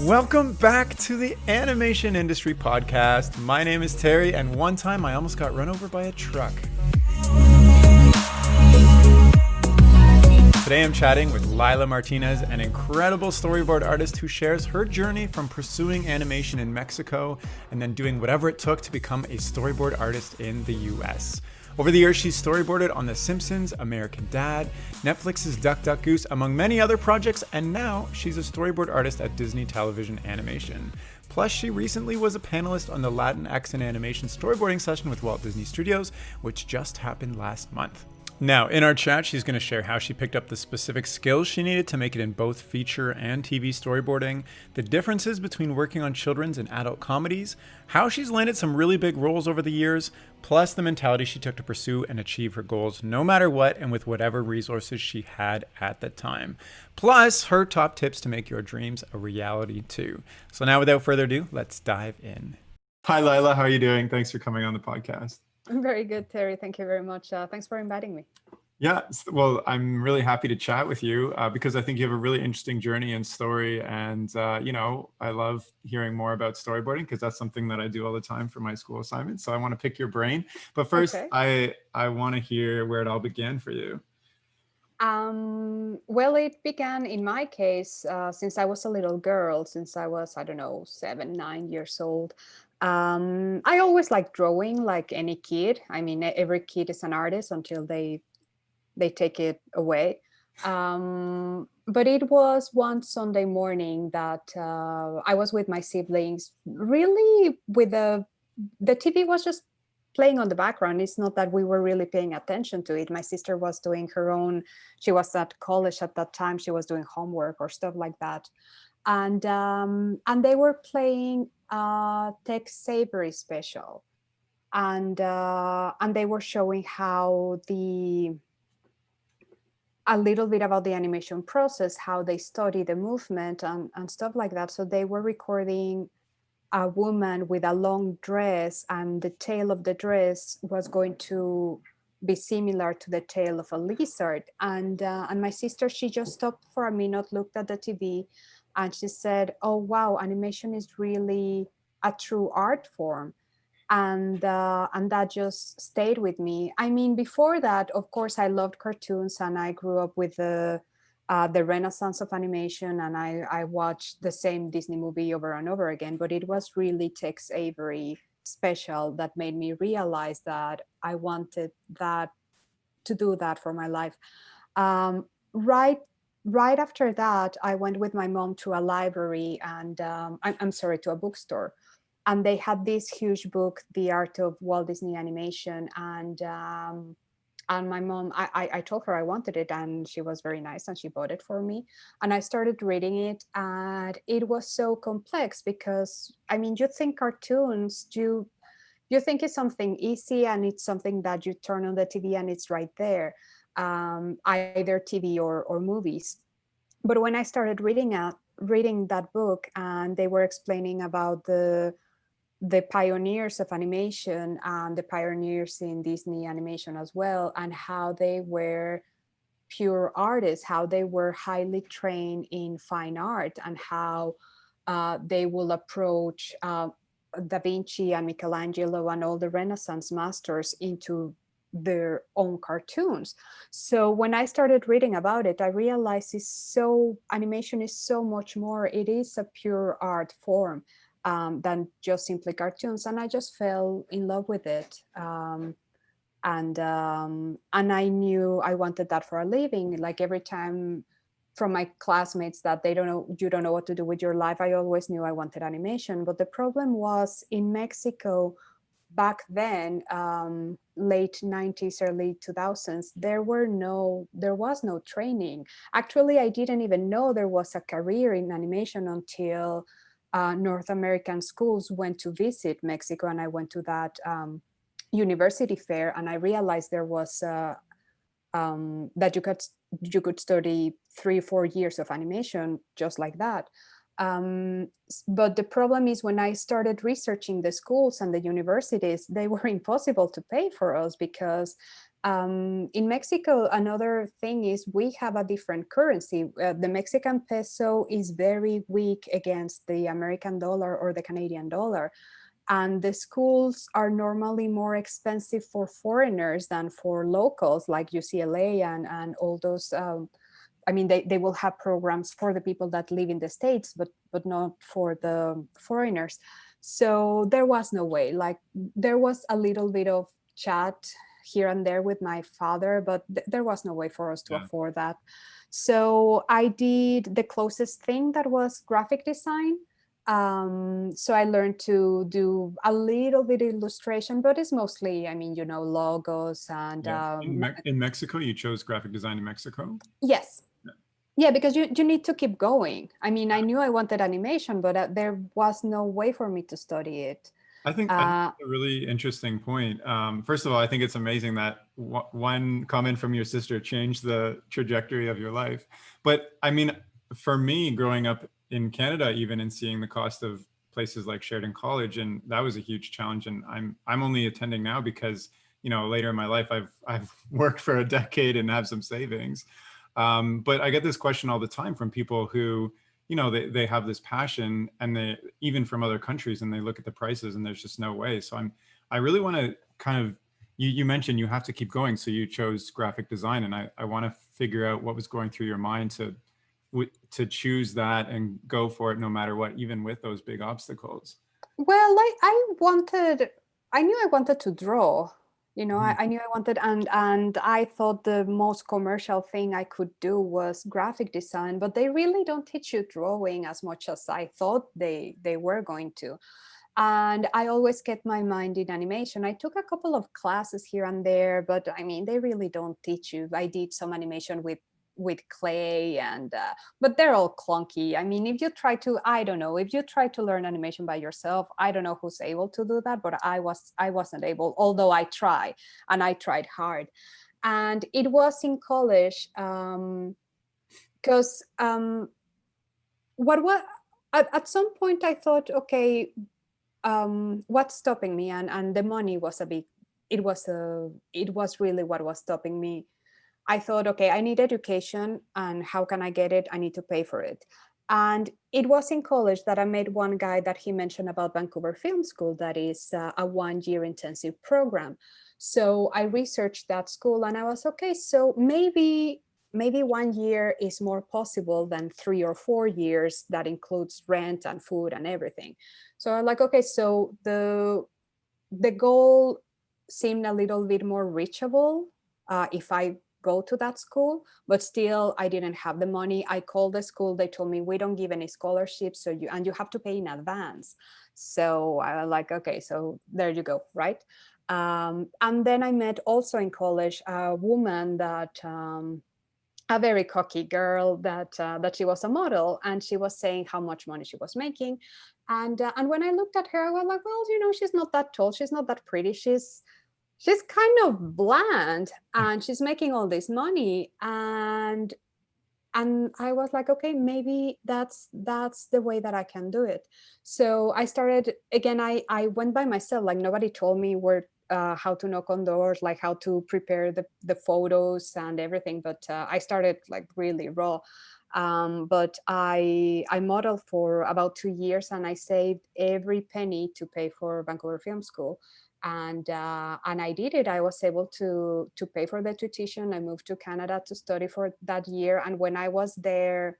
Welcome back to the Animation Industry Podcast. My name is Terry, and one time I almost got run over by a truck. Today I'm chatting with Lila Martinez, an incredible storyboard artist who shares her journey from pursuing animation in Mexico and then doing whatever it took to become a storyboard artist in the US. Over the years, she's storyboarded on The Simpsons, American Dad, Netflix's Duck Duck Goose, among many other projects, and now she's a storyboard artist at Disney Television Animation. Plus, she recently was a panelist on the Latinx in Animation storyboarding session with Walt Disney Studios, which just happened last month. Now, in our chat, she's going to share how she picked up the specific skills she needed to make it in both feature and TV storyboarding, the differences between working on children's and adult comedies, how she's landed some really big roles over the years, plus the mentality she took to pursue and achieve her goals no matter what and with whatever resources she had at the time. Plus, her top tips to make your dreams a reality too. So now, without further ado, let's dive in. Hi, Lila. How are you doing? Thanks for coming on the podcast. I'm very good, Terry. Thank you very much. Thanks for inviting me. Yeah, well, I'm really happy to chat with you because I think you have a really interesting journey and story. And, I love hearing more about storyboarding because that's something that I do all the time for my school assignments. So I want to pick your brain. But first, okay. I want to hear where it all began for you. Well, it began in my case since I was a little girl, since I was, 7, 9 years old. I always liked drawing like any kid. I mean, every kid is an artist until they take it away. But it was one Sunday morning that I was with my siblings, really with the TV was just playing on the background. It's not that we were really paying attention to it. My sister was doing her own, she was at college at that time. She was doing homework or stuff like that. And they were playing Tex Avery special. And they were showing how a little bit about the animation process, how they study the movement and stuff like that. So they were recording a woman with a long dress, and the tail of the dress was going to be similar to the tail of a lizard. And my sister, she just stopped for a minute, looked at the TV, and she said, "Oh, wow, animation is really a true art form." And that just stayed with me. I mean, before that, of course, I loved cartoons, and I grew up with the renaissance of animation, and I watched the same Disney movie over and over again. But it was really Tex Avery special that made me realize that I wanted to do that for my life. Right after that, I went with my mom to a library, and to a bookstore. And they had this huge book, The Art of Walt Disney Animation. And my mom, I told her I wanted it, and she was very nice, and she bought it for me. And I started reading it, and it was so complex because, I mean, you think cartoons, you think it's something easy, and it's something that you turn on the TV and it's right there, either TV or movies. But when I started reading that book, and they were explaining about the pioneers of animation and the pioneers in Disney animation as well, and how they were pure artists, how they were highly trained in fine art, and how they will approach Da Vinci and Michelangelo and all the Renaissance masters into their own cartoons. So when I started reading about it, I realized animation is so much more. It is a pure art form than just simply cartoons, and I just fell in love with it. And I knew I wanted that for a living. Like every time from my classmates that you don't know what to do with your life, I always knew I wanted animation. But the problem was in Mexico back then, late 90s, early 2000s, there was no training. Actually, I didn't even know there was a career in animation until North American schools went to visit Mexico, and I went to that university fair, and I realized there was that you could study 3-4 years of animation just like that. But the problem is, when I started researching the schools and the universities, they were impossible to pay for us because In Mexico, another thing is we have a different currency. The Mexican peso is very weak against the American dollar or the Canadian dollar. And the schools are normally more expensive for foreigners than for locals, like UCLA and all those. I mean, they will have programs for the people that live in the States, but not for the foreigners. So there was no way. Like, there was a little bit of chat here and there with my father, but there was no way for us to Yeah. afford that. So I did the closest thing, that was graphic design. So I learned to do a little bit of illustration, but it's mostly, I mean, logos and Yeah. In Mexico, you chose graphic design in Mexico? yes. Yeah. Yeah, because you need to keep going. I mean, I knew I wanted animation, but there was no way for me to study it. I think a really interesting point. First of all, I think it's amazing that one comment from your sister changed the trajectory of your life. But I mean, for me, growing up in Canada, even, and seeing the cost of places like Sheridan College, and that was a huge challenge. And I'm only attending now because, later in my life, I've worked for a decade and have some savings. But I get this question all the time from people who, they have this passion, and they, even from other countries, and they look at the prices and there's just no way. So I really want to kind of, you mentioned you have to keep going. So you chose graphic design, and I want to figure out what was going through your mind to choose that and go for it no matter what, even with those big obstacles. Well, I knew I wanted to draw. I knew I wanted, and I thought the most commercial thing I could do was graphic design, but they really don't teach you drawing as much as I thought they were going to. And I always kept my mind in animation. I took a couple of classes here and there, but I mean, they really don't teach you. I did some animation with clay, and but they're all clunky. I mean, if you try to, I don't know, if you try to learn animation by yourself, I don't know who's able to do that, but I wasn't able, although I try, and I tried hard. And it was in college, because what at some point I thought, okay, what's stopping me? And the money was a big, it was really what was stopping me. I thought, okay, I need education, and how can I get it? I need to pay for it. And it was in college that I met one guy that he mentioned about Vancouver Film School, that is a 1 year intensive program. So I researched that school, and I was, okay, so maybe 1 year is more possible than 3 or 4 years that includes rent and food and everything. So I'm like, okay, so the goal seemed a little bit more reachable if I go to that school, but still I didn't have the money. I called the school, they told me, we don't give any scholarships, so you have to pay in advance. So I was like, okay, so there you go, right? And then I met also in college a woman that a very cocky girl that she was a model, and she was saying how much money she was making. And when I looked at her, I was like, well, she's not that tall, she's not that pretty, she's kind of bland, and she's making all this money. And I was like, okay, maybe that's the way that I can do it. So I started again. I went by myself. Like, nobody told me where how to knock on doors, like how to prepare the photos and everything. But I started like really raw. But I modeled for about 2 years, and I saved every penny to pay for Vancouver Film School. And I did it. I was able to pay for the tuition. I moved to Canada to study for that year. And when I was there,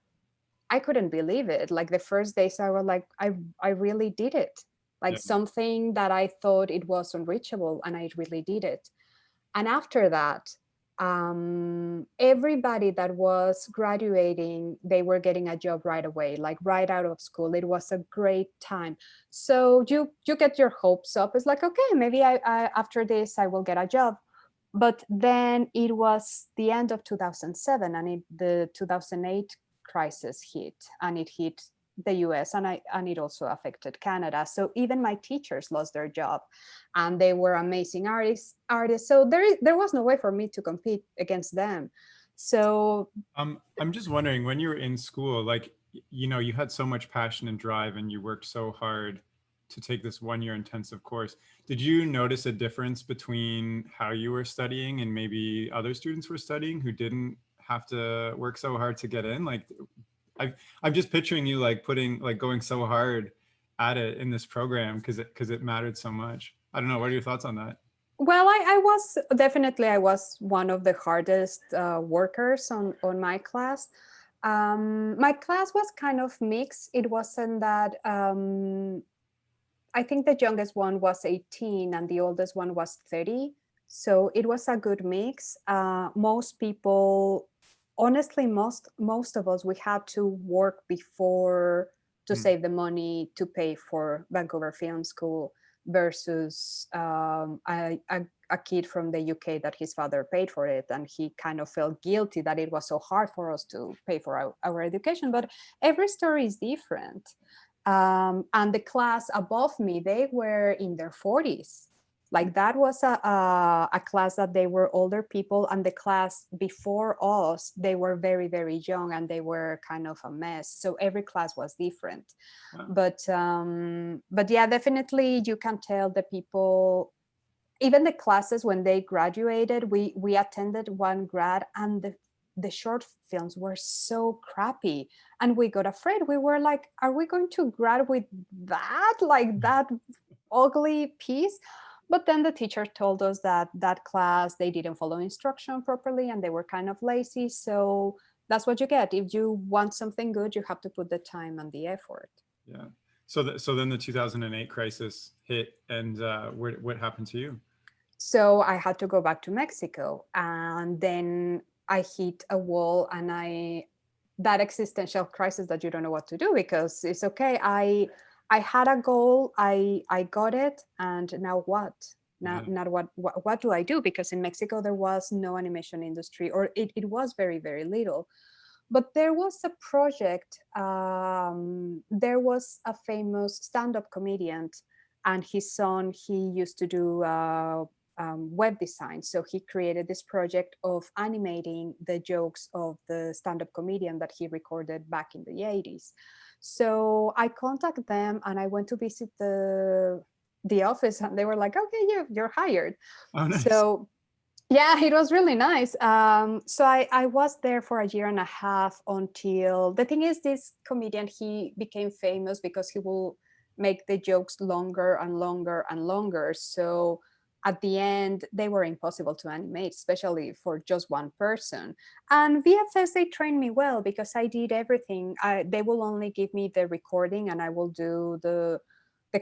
I couldn't believe it. Like, the first days, I was like, I really did it. Like, Yeah. something that I thought it was unreachable, and I really did it. And after that, everybody that was graduating, they were getting a job right away, like right out of school. It was a great time. So you get your hopes up. It's like, okay, maybe I after this I will get a job. But then it was the end of 2007, and the 2008 crisis hit, and it hit the US, and it also affected Canada. So even my teachers lost their job, and they were amazing artists. So there was no way for me to compete against them. So I'm just wondering, when you were in school, like, you had so much passion and drive, and you worked so hard. to take this 1-year intensive course. Did you notice a difference between how you were studying and maybe other students were studying who didn't have to work so hard to get in? Like, I'm just picturing you like going so hard at it in this program because it mattered so much. I don't know. What are your thoughts on that? Well, I was definitely, I was one of the hardest workers on my class. My class was kind of mixed. It wasn't that, I think the youngest one was 18 and the oldest one was 30. So it was a good mix. Most people, honestly, most of us, we had to work before to save the money to pay for Vancouver Film School versus a kid from the UK that his father paid for it, and he kind of felt guilty that it was so hard for us to pay for our education. But every story is different. And the class above me, they were in their 40s. Like that was a class that they were older people, and the class before us, they were very, very young and they were kind of a mess. So every class was different. Wow. But yeah, definitely you can tell the people, even the classes when they graduated, we attended one grad and the short films were so crappy and we got afraid. We were like, are we going to grad with that, like that ugly piece? But then the teacher told us that that class, they didn't follow instruction properly and they were kind of lazy. So that's what you get. If you want something good, you have to put the time and the effort. Yeah. So then the 2008 crisis hit, and what happened to you? So I had to go back to Mexico, and then I hit a wall, and that existential crisis that you don't know what to do, because it's okay. I had a goal, I got it, and now what? Now, Yeah. not what do I do? Because in Mexico there was no animation industry, or it was very, very little. But there was a project. There was a famous stand-up comedian, and his son, he used to do web design. So he created this project of animating the jokes of the stand-up comedian that he recorded back in the 80s. So I contacted them and I went to visit the office, and they were like, okay, you're hired. Oh, nice. So yeah, it was really nice. So I was there for a year and a half until, the thing is, this comedian, he became famous because he will make the jokes longer and longer and longer. So at the end, they were impossible to animate, especially for just one person. And VFS, they trained me well because I did everything. They will only give me the recording and I will do the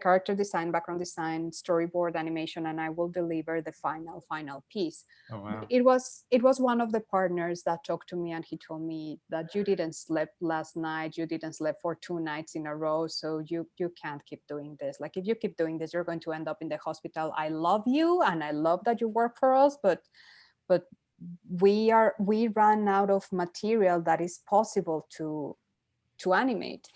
character design, background design, storyboard, animation, and I will deliver the final piece. Oh, wow. But it was one of the partners that talked to me, and he told me that you didn't sleep last night, you didn't sleep for 2 nights in a row, so you can't keep doing this. Like, if you keep doing this, you're going to end up in the hospital. I love you and I love that you work for us, but we ran out of material that is possible to animate.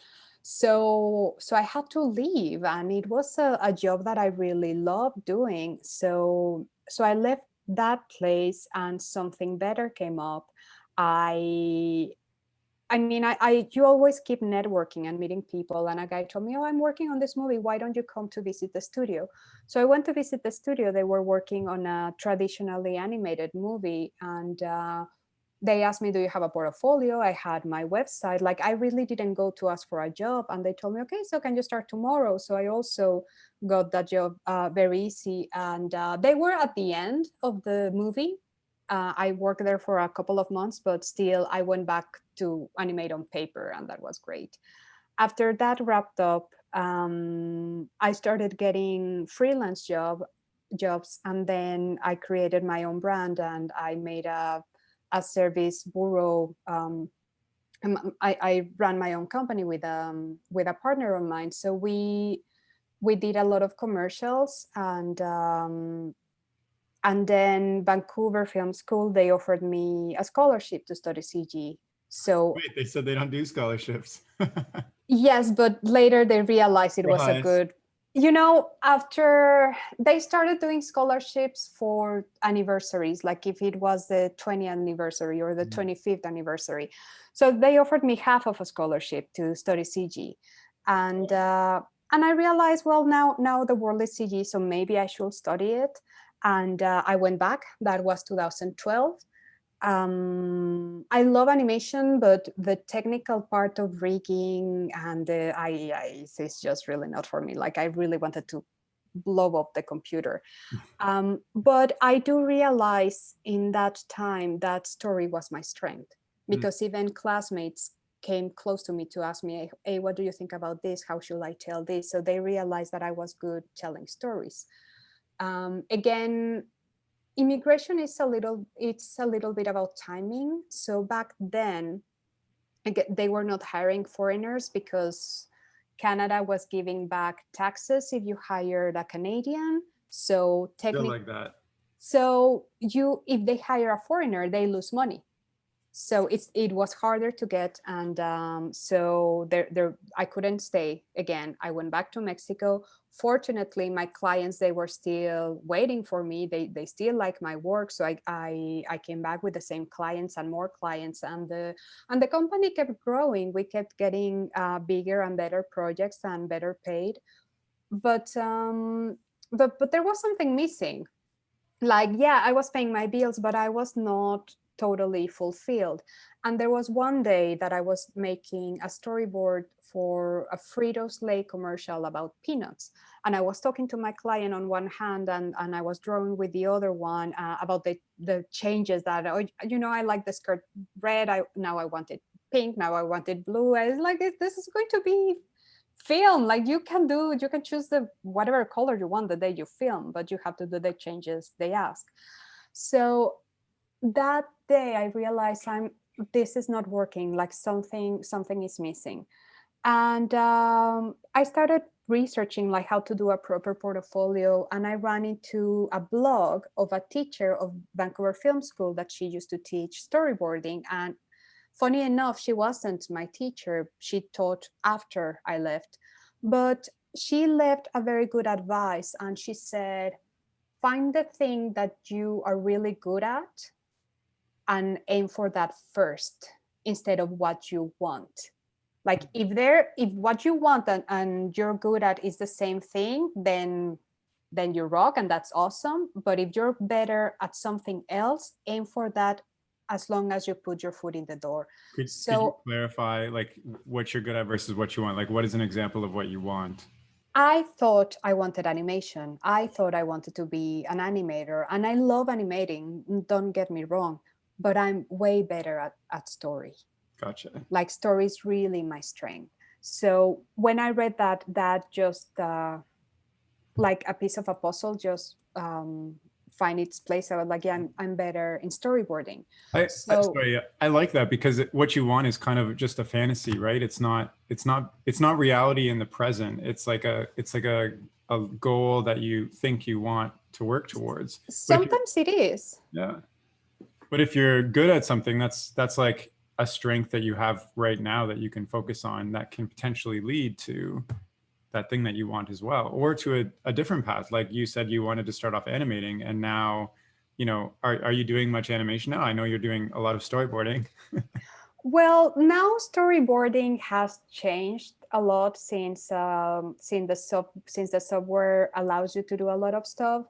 So I had to leave, and it was a job that I really loved doing. So I left that place and something better came up. I mean, you always keep networking and meeting people. And a guy told me, oh, I'm working on this movie. Why don't you come to visit the studio? So I went to visit the studio. They were working on a traditionally animated movie. And they asked me, do you have a portfolio? I had my website. Like, I really didn't go to ask for a job. And they told me, okay, so can you start tomorrow? So I also got that job very easy. And they were at the end of the movie. I worked there for a couple of months, but still I went back to animate on paper, and that was great. After that wrapped up, I started getting freelance jobs, and then I created my own brand, and I made a service bureau. I ran my own company with a partner of mine. So we did a lot of commercials, and then Vancouver Film School, they offered me a scholarship to study CG. So Wait, they said they don't do scholarships. yes, but later they realized it was a good, after they started doing scholarships for anniversaries, like if it was the 20th anniversary or the 25th anniversary. So they offered me half of a scholarship to study CG. And And I realized, well, now the world is CG, so maybe I should study it. And I went back. That was 2012. I love animation, but the technical part of rigging and it's just really not for me. Like I really wanted to blow up the computer. But I do realize in that time that story was my strength, Mm. because even classmates came close to me to ask me, hey, what do you think about this? How should I tell this? So they realized that I was good telling stories. Again, immigration is it's a little bit about timing. So back then, again, they were not hiring foreigners because Canada was giving back taxes if you hired a Canadian. So Still technically, like that. so you, if they hire a foreigner, they lose money. So it was harder to get, and so there I couldn't stay again. I went back to Mexico. Fortunately, my clients, they were still waiting for me. They still like my work, so I came back with the same clients and more clients, and the company kept growing. We kept getting bigger and better projects and better paid, but but there was something missing. Like, yeah, I was paying my bills, but I was not totally fulfilled. And there was one day that I was making a storyboard for a Fritos Lay commercial about peanuts, and I was talking to my client on one hand, and I was drawing with the other one about the changes that, oh, I like the skirt red, now I want it pink, now I want it blue. I was like, this is going to be film. Like, you can choose the whatever color you want the day you film, but you have to do the changes they ask. So that day I realized, this is not working. Like, something is missing. And I started researching like how to do a proper portfolio, and I ran into a blog of a teacher of Vancouver Film School that she used to teach storyboarding. And funny enough, she wasn't my teacher. She taught after I left. But she left a very good advice. And she said, find the thing that you are really good at and aim for that first instead of what you want. Like, if what you want and you're good at is the same thing, then you rock, and that's awesome. But if you're better at something else, aim for that as long as you put your foot in the door. Could you So clarify like what you're good at versus what you want? Like what is an example of what you want? I thought I wanted animation. I thought I wanted to be an animator, and I love animating, don't get me wrong, but I'm way better at story. Gotcha. Like, story is really my strength. So when I read that, that just like a piece of a puzzle just find its place. I was like, yeah, I'm better in storyboarding. So Sorry, I like that because what you want is kind of just a fantasy, right? It's not reality in the present. It's like a goal that you think you want to work towards. But if you're sometimes it is. yeah, but if you're good at something, that's like a strength that you have right now that you can focus on that can potentially lead to that thing that you want as well, or to a different path. Like you said, you wanted to start off animating, and now, are you doing much animation now? I know you're doing a lot of storyboarding. Well, now storyboarding has changed a lot since the software allows you to do a lot of stuff.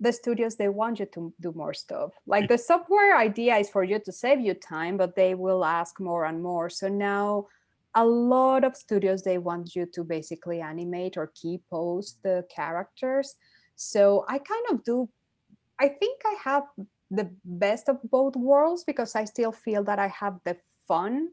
The studios, they want you to do more stuff. Like, the software idea is for you to save you time, but they will ask more and more. So now a lot of studios, they want you to basically animate or key pose the characters. So I kind of do, I think I have the best of both worlds, because I still feel that I have the fun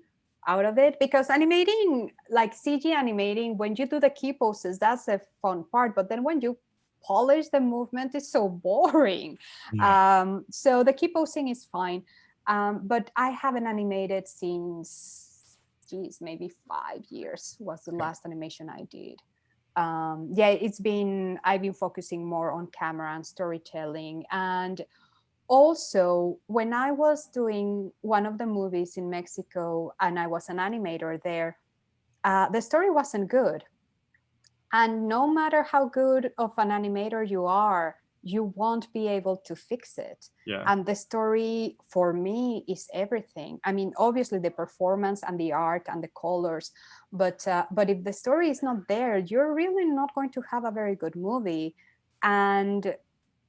out of it. Because animating, like CG animating, when you do the key poses, that's the fun part. But then when you polish the movement, it's so boring. Yeah. So the key posing is fine. But I haven't animated since, geez, maybe 5 years was the last animation I did. Yeah, I've been focusing more on camera and storytelling. And also, when I was doing one of the movies in Mexico and I was an animator there, the story wasn't good. And no matter how good of an animator you are, you won't be able to fix it. Yeah. And the story for me is everything. I mean, obviously the performance and the art and the colors, but if the story is not there, you're really not going to have a very good movie. And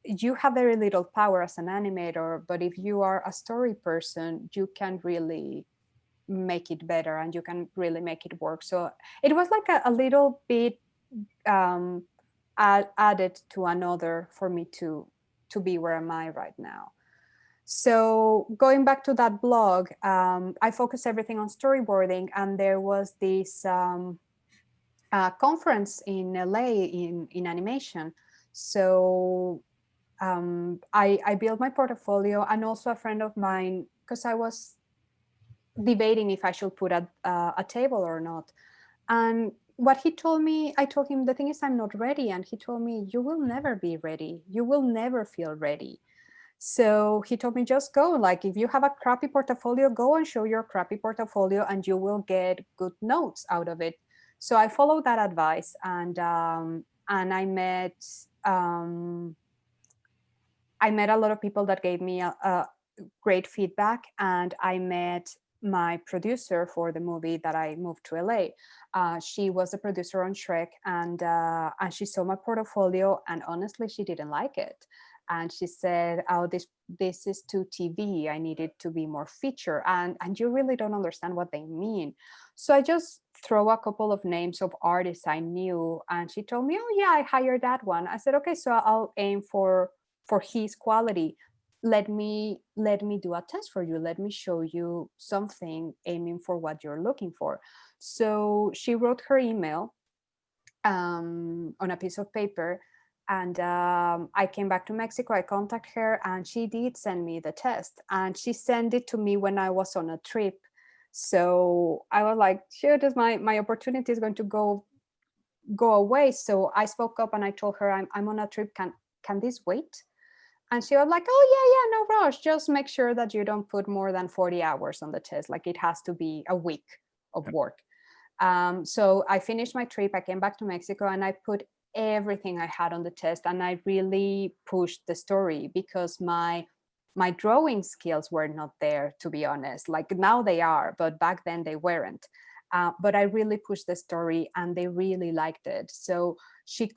you have very little power as an animator, but if you are a story person, you can really make it better and you can really make it work. So it was like a little bit um, added to another for me to be where am I right now. So going back to that blog, I focus everything on storyboarding, and there was this conference in LA in animation. So I built my portfolio, and also a friend of mine, because I was debating if I should put a table or not. And what he told me, I told him, the thing is, I'm not ready. And he told me, you will never be ready. You will never feel ready. So he told me, just go. Like, if you have a crappy portfolio, go and show your crappy portfolio and you will get good notes out of it. So I followed that advice, and I met a lot of people that gave me a great feedback, and I met my producer for the movie that I moved to LA. She was the producer on Shrek, and she saw my portfolio, and honestly, she didn't like it. And she said, "Oh, this is too TV. I need it to be more feature, and you really don't understand what they mean." So I just throw a couple of names of artists I knew, and she told me, "Oh yeah, I hired that one." I said, "Okay, so I'll aim for his quality. Let me do a test for you. Let me show you something aiming for what you're looking for." So she wrote her email on a piece of paper, and I came back to Mexico. I contacted her, and she did send me the test, and she sent it to me when I was on a trip. So I was like, shoot, is my opportunity is going to go away. So I spoke up and I told her, I'm on a trip. Can this wait? And she was like, "Oh yeah, no rush. Just make sure that you don't put more than 40 hours on the test. Like, it has to be a week of work." So I finished my trip. I came back to Mexico, and I put everything I had on the test, and I really pushed the story, because my drawing skills were not there, to be honest. Like, now they are, but back then they weren't. But I really pushed the story, and they really liked it. So she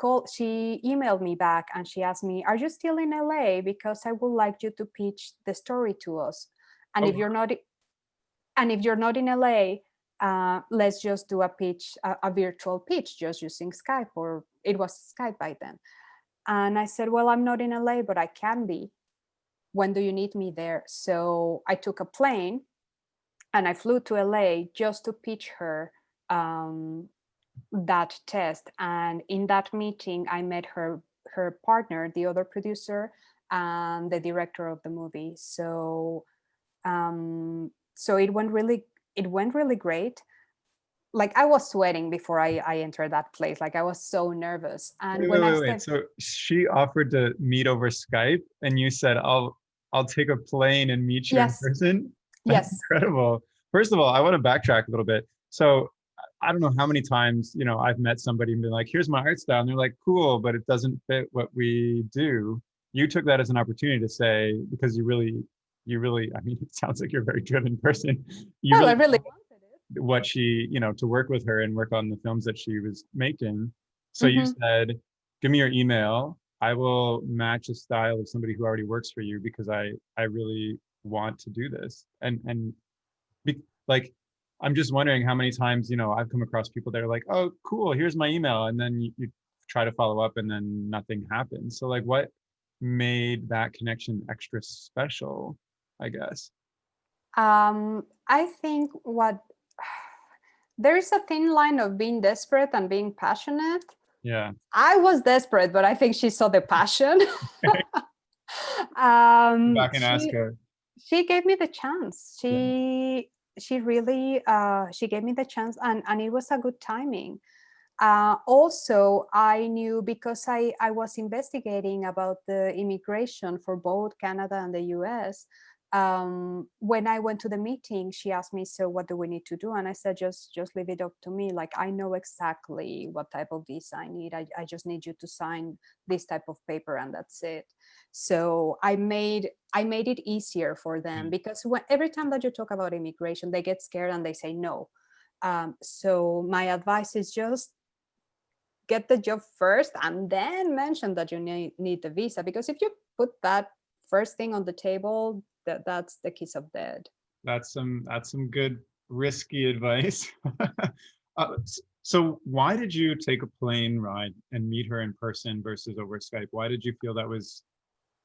emailed me back, and she asked me, "Are you still in LA? Because I would like you to pitch the story to us. And if you're not in LA, let's just do a pitch, a virtual pitch, just using Skype," or it was Skype by then. And I said, "Well, I'm not in LA, but I can be. When do you need me there?" So I took a plane and I flew to LA just to pitch her that test. And in that meeting, I met her partner, the other producer, and the director of the movie. So so it went really great. Like, I was sweating before I entered that place. Like, I was so nervous. And Wait, when wait, I wait, wait. stepped, So she offered to meet over Skype, and you said, I'll take a plane and meet you in yes, person? That's yes. incredible. First of all, I want to backtrack a little bit. So I don't know how many times, I've met somebody and been like, here's my art style. And they're like, cool, but it doesn't fit what we do. You took that as an opportunity to say, because you really, I mean, it sounds like you're a very driven person. You Well, I really really wanted what she, to work with her and work on the films that she was making. So it. you Hmm. said, give me your email. I will match a style of somebody who already works for you, because I really want to do this. And like, I'm just wondering how many times, I've come across people that are like, oh, cool, here's my email. And then you try to follow up and then nothing happens. So like, what made that connection extra special, I guess? I think there is a thin line of being desperate and being passionate. Yeah. I was desperate, but I think she saw the passion. Back and ask She her. gave me the chance. Yeah. She really she gave me the chance, and it was a good timing. Also, I knew, because I was investigating about the immigration for both Canada and the US. when I went to the meeting, she asked me, so what do we need to do? And I said, just leave it up to me. Like, I know exactly what type of visa I need. I just need you to sign this type of paper, and that's it. So I made it easier for them, because every time that you talk about immigration, they get scared and they say no. So my advice is just get the job first and then mention that you need the visa, because if you put that first thing on the table, that's the kiss of death. That's some good risky advice. So why did you take a plane ride and meet her in person versus over Skype? Why did you feel that was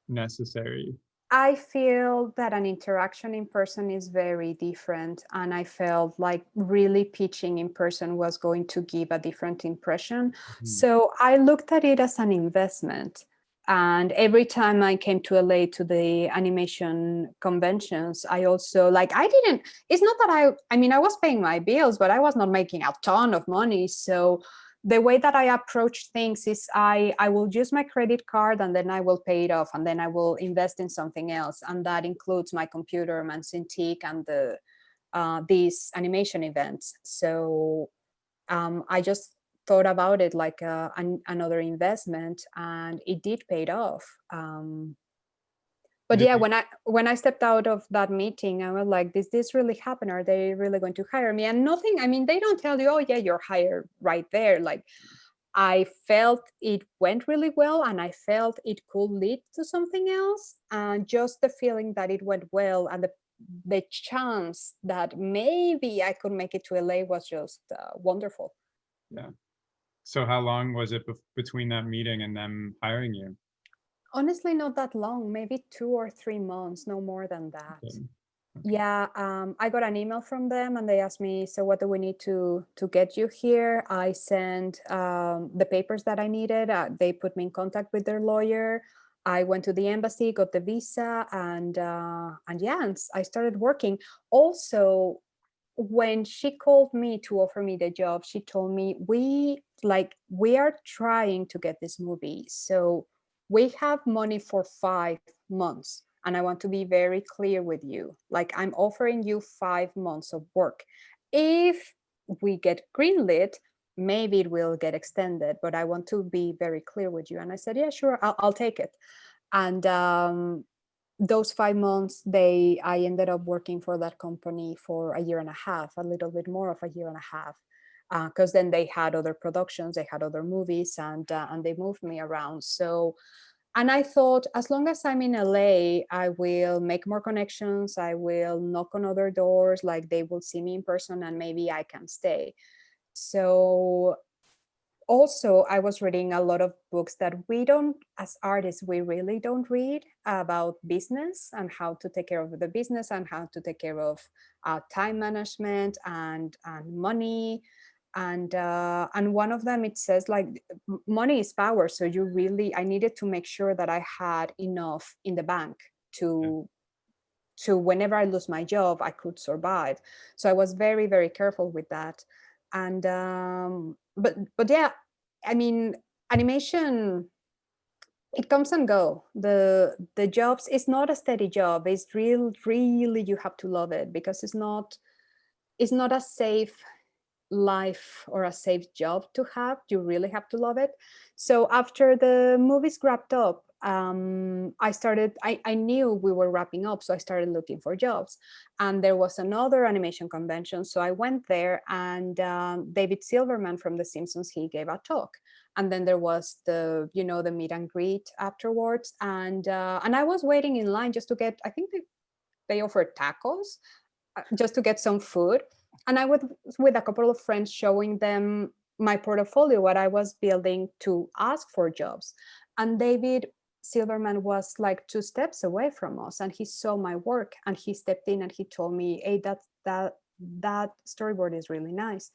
necessary? I feel that an interaction in person is very different, and I felt like really pitching in person was going to give a different impression. So I looked at it as an investment. And every time I came to LA to the animation conventions, I also it's not that I mean, I was paying my bills, but I was not making a ton of money. So the way that I approach things is I will use my credit card, and then I will pay it off, and then I will invest in something else. And that includes my computer, my Cintiq, and these animation events. So I just thought about it like another investment, and it did pay off. But yeah, when I stepped out of that meeting, I was like, this really happen? Are they really going to hire me? And nothing, I mean, they don't tell you, oh yeah, you're hired right there. Like, I felt it went really well, and I felt it could lead to something else. And just the feeling that it went well, and the chance that maybe I could make it to LA was just wonderful. Yeah. So how long was it between that meeting and them hiring you? Honestly, not that long, maybe 2 or 3 months, no more than that. Okay. Yeah, I got an email from them, and they asked me, so what do we need to get you here? I sent the papers that I needed. They put me in contact with their lawyer. I went to the embassy, got the visa, and yeah, and I started working. Also, when she called me to offer me the job, she told me, we are trying to get this movie, so we have money for 5 months, and I want to be very clear with you. Like, I'm offering you 5 months of work. If we get greenlit, maybe it will get extended, but I want to be very clear with you. And I said, yeah, sure, I'll take it. And those 5 months, I ended up working for that company for a year and a half, a little bit more of a year and a half, because then they had other productions, they had other movies, and they moved me around. So, and I thought, as long as I'm in LA, I will make more connections, I will knock on other doors, like they will see me in person, and maybe I can stay. So also, I was reading a lot of books that we don't, as artists, we really don't read about business and how to take care of the business and how to take care of time management and money. And one of them, it says like, money is power. So I needed to make sure that I had enough in the bank to whenever I lose my job, I could survive. So I was very, very careful with that. And but yeah, I mean, animation, it comes and go. The jobs, it's not a steady job. It's really you have to love it, because it's not a safe life or a safe job to have. You really have to love it. So after the movies wrapped up, I knew we were wrapping up, so I started looking for jobs. And there was another animation convention, so I went there, and David Silverman from The Simpsons, he gave a talk. And then there was the meet and greet afterwards, and I was waiting in line just to get, I think they offered tacos, just to get some food. And I was with a couple of friends, showing them my portfolio, what I was building, to ask for jobs. And David Silverman was like 2 steps away from us, and he saw my work, and he stepped in and he told me, hey, that storyboard is really nice.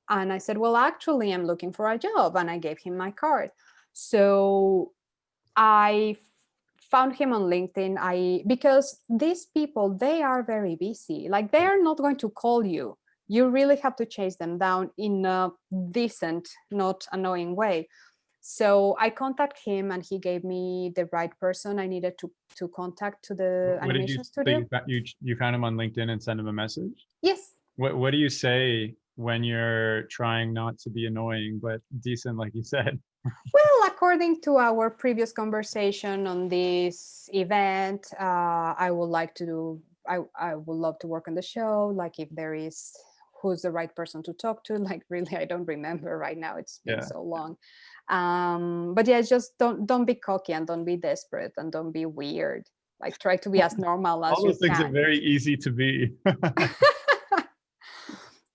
And I said, well, actually, I'm looking for a job. And I gave him my card. So I found him on LinkedIn. Because these people, they are very busy. Like, they are not going to call you. You really have to chase them down in a decent, not annoying way. So I contacted him, and he gave me the right person I needed to contact to the What did you, animation so studio. you found him on LinkedIn and sent him a message? Yes. What do you say when you're trying not to be annoying but decent, like you said? Well, according to our previous conversation on this event, I would like to do, I would love to work on the show. Like, if there is, who's the right person to talk to? Like, really, I don't remember right now. It's been Yeah. so long. But yeah, just don't be cocky, and don't be desperate, and don't be weird. Like, try to be as normal as All you those things are can. very easy to be.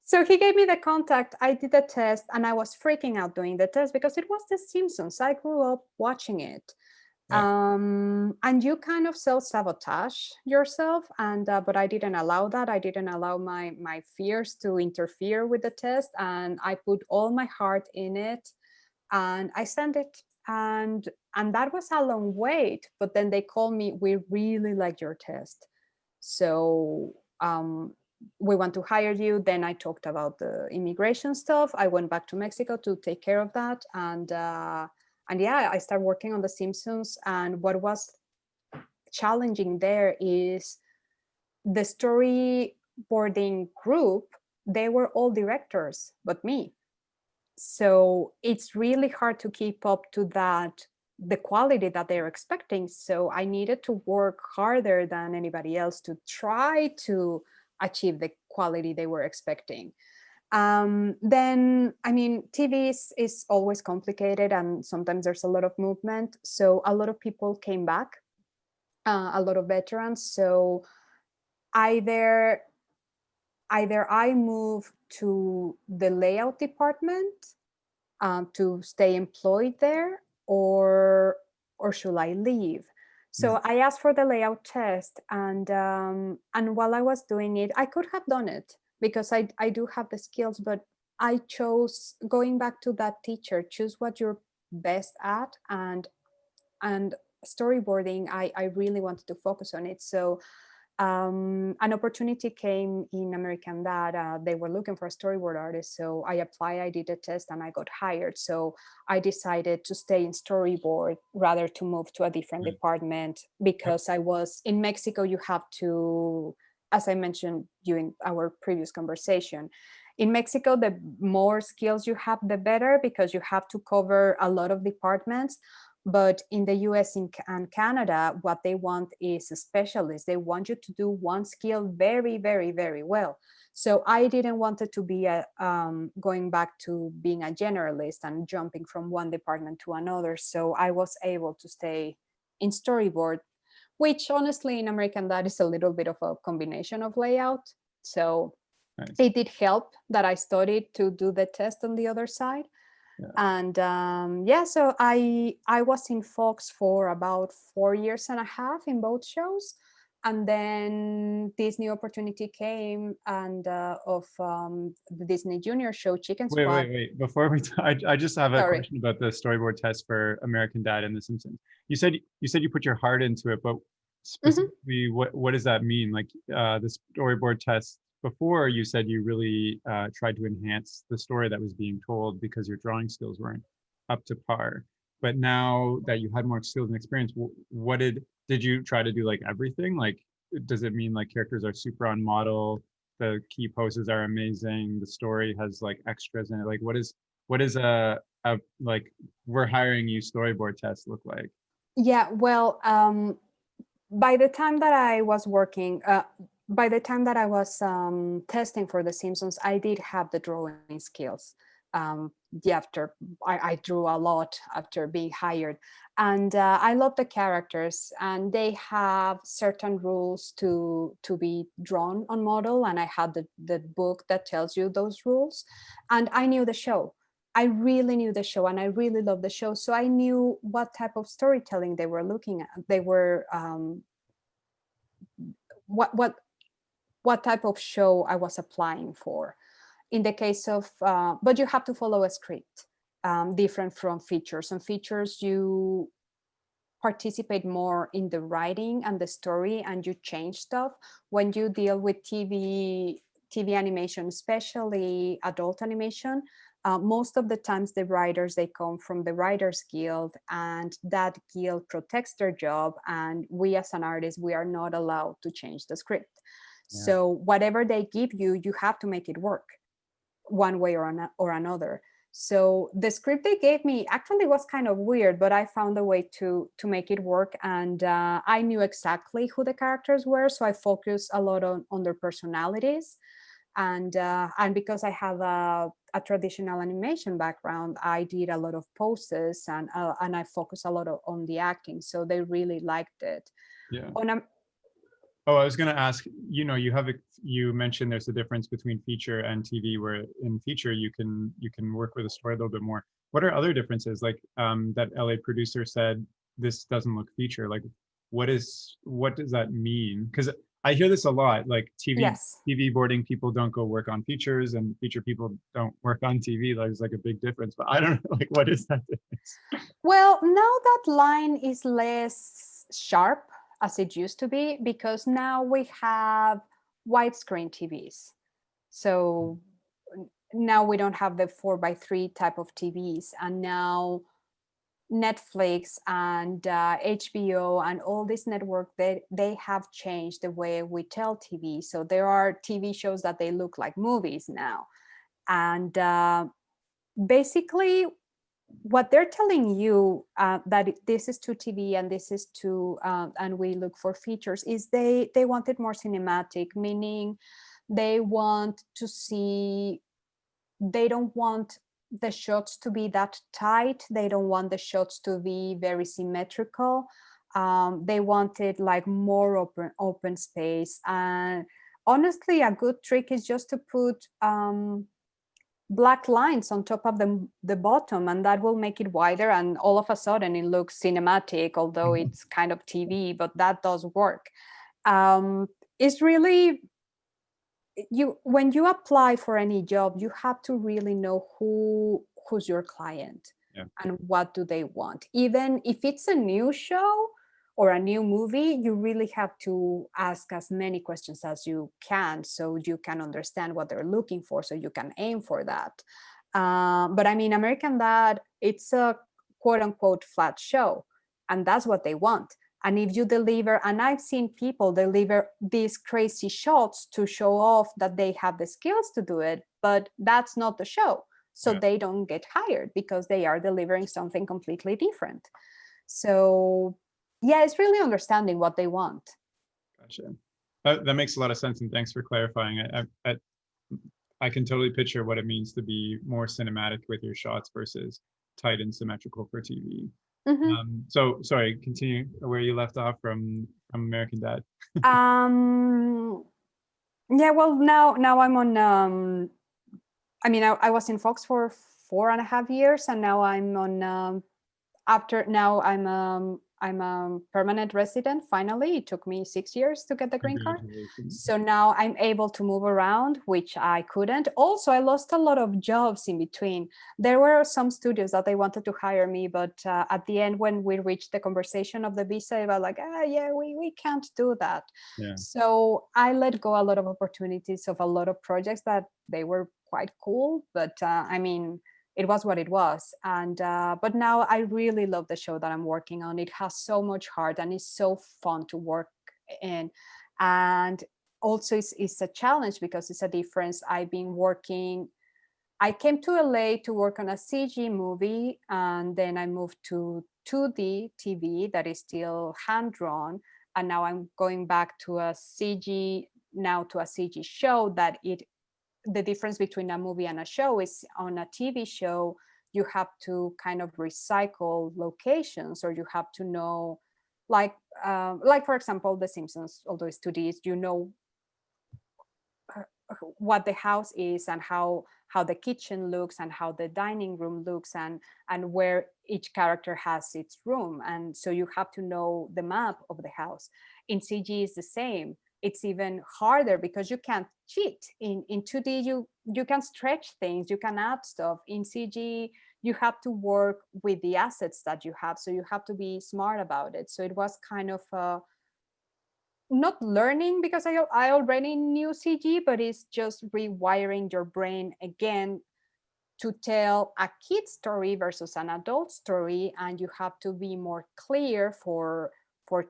So he gave me the contact. I did the test, and I was freaking out doing the test because it was The Simpsons. I grew up watching it. Yeah. And you kind of self-sabotage yourself, and but I didn't allow that. I didn't allow my fears to interfere with the test, and I put all my heart in it, and I sent it. And that was a long wait, but then they called me, we really like your test, so we want to hire you. Then I talked about the immigration stuff. I went back to Mexico to take care of that, and yeah, I started working on The Simpsons. And what was challenging there is the storyboarding group. They were all directors but me, so it's really hard to keep up to that, the quality that they're expecting. So I needed to work harder than anybody else to try to achieve the quality they were expecting. Then, I mean, TV is always complicated, and sometimes there's a lot of movement. So a lot of people came back, a lot of veterans. So either I move to the layout department to stay employed there, or should I leave? Yeah. So I asked for the layout test, and while I was doing it, I could have done it because I do have the skills, but I chose going back to that teacher. Choose what you're best at, and storyboarding. I really wanted to focus on it. So an opportunity came in American Dad. They were looking for a storyboard artist, so I applied, I did a test, and I got hired. So I decided to stay in storyboard rather to move to a different Right. department, because I was in Mexico. You have to, as I mentioned during our previous conversation, in Mexico, the more skills you have, the better, because you have to cover a lot of departments. But in the US and Canada, what they want is a specialist. They want you to do one skill very, very, very well. So I didn't want it to be going back to being a generalist and jumping from one department to another. So I was able to stay in storyboard, which honestly in American Dad is a little bit of a combination of layout. So Nice. it did help that I studied to do the test on the other side. Yeah. And yeah, so I was in Fox for about 4 years and a half in both shows, and then this new opportunity came, and of the Disney Junior show Chicken Wait, Squad. wait, wait. Before I just have a Sorry. question about the storyboard test for American Dad and The Simpsons. You said you put your heart into it, but Mhm. specifically, what does that mean? Like the storyboard test before, you said you really tried to enhance the story that was being told because your drawing skills weren't up to par. But now that you had more skills and experience, what did you try to do like everything? Like, does it mean like characters are super on model? The key poses are amazing. The story has like extras in it. Like, what is a like we're hiring you storyboard test look like? Yeah, well, by the time that I was working, by the time that I was testing for The Simpsons, I did have the drawing skills. Yeah, after I drew a lot after being hired, and I love the characters, and they have certain rules to be drawn on model, and I had the book that tells you those rules, and I knew the show. I really knew the show, and I really loved the show, so I knew what type of storytelling they were looking at. They were what what what type of show I was applying for. In the case of, but you have to follow a script, different from features. On features, you participate more in the writing and the story, and you change stuff. When you deal with TV animation, especially adult animation, most of the times the writers, they come from the Writers Guild, and that guild protects their job, and we as an artist, we are not allowed to change the script. Yeah. So whatever they give you, you have to make it work one way or another. So the script they gave me actually was kind of weird, but I found a way to make it work. And I knew exactly who the characters were, so I focused a lot on their personalities. And because I have a traditional animation background, I did a lot of poses, and I focused a lot on the acting. So they really liked it. Yeah. On a, Oh, I was going to ask, you mentioned there's a difference between feature and TV, where in feature you can work with a story a little bit more. What are other differences? Like that LA producer said, this doesn't look feature. Like, what does that mean? Because I hear this a lot, like yes. TV boarding people don't go work on features, and feature people don't work on TV. There's like a big difference, but I don't know, like, what is that difference? Well, now that line is less sharp as it used to be, because now we have widescreen TVs. So now we don't have the 4:3 type of TVs, and now Netflix and HBO and all this network, they have changed the way we tell TV. So there are TV shows that they look like movies now, and basically what they're telling you, that this is to TV and this is to and we look for features, is they want it more cinematic, meaning they want to see, they don't want the shots to be that tight, they don't want the shots to be very symmetrical. They wanted like more open space. And honestly, a good trick is just to put black lines on top of the bottom, and that will make it wider, and all of a sudden it looks cinematic, although it's kind of TV, but that does work. It's really, when you apply for any job, you have to really know who's your client. Yeah. And what do they want. Even if it's a new show or a new movie, you really have to ask as many questions as you can, so you can understand what they're looking for, so you can aim for that. But I mean, American Dad, it's a quote unquote flat show, and that's what they want. And if you deliver, and I've seen people deliver these crazy shots to show off that they have the skills to do it, but that's not the show. So Yeah. they don't get hired because they are delivering something completely different. So yeah, it's really understanding what they want. Gotcha. That makes a lot of sense, and thanks for clarifying. I can totally picture what it means to be more cinematic with your shots versus tight and symmetrical for TV. So sorry, continue where you left off from American Dad. Yeah, well, now I'm on. I mean, I was in Fox for 4.5 years, and now I'm on. I'm a permanent resident. Finally, it took me 6 years to get the green card. So now I'm able to move around, which I couldn't. Also, I lost a lot of jobs in between. There were some studios that they wanted to hire me, but at the end, when we reached the conversation of the visa, I was like, yeah, we can't do that. Yeah. So I let go a lot of opportunities of a lot of projects that they were quite cool, but I mean, it was what it was. And but now I really love the show that I'm working on. It has so much heart, and it's so fun to work in. And also it's a challenge because it's a difference. I came to LA to work on a CG movie, and then I moved to 2D TV that is still hand drawn, and now I'm going back to a CG show that the difference between a movie and a show is, on a TV show, you have to kind of recycle locations, or you have to know, like for example, The Simpsons, although it's 2D, you know what the house is, and how the kitchen looks, and how the dining room looks, and where each character has its room. And so you have to know the map of the house. In CG is the same. It's even harder because you can't cheat. In 2D, you can stretch things, you can add stuff. In CG, you have to work with the assets that you have, so you have to be smart about it. So it was kind of not learning, because I already knew CG, but it's just rewiring your brain again to tell a kid story versus an adult story, and you have to be more clear for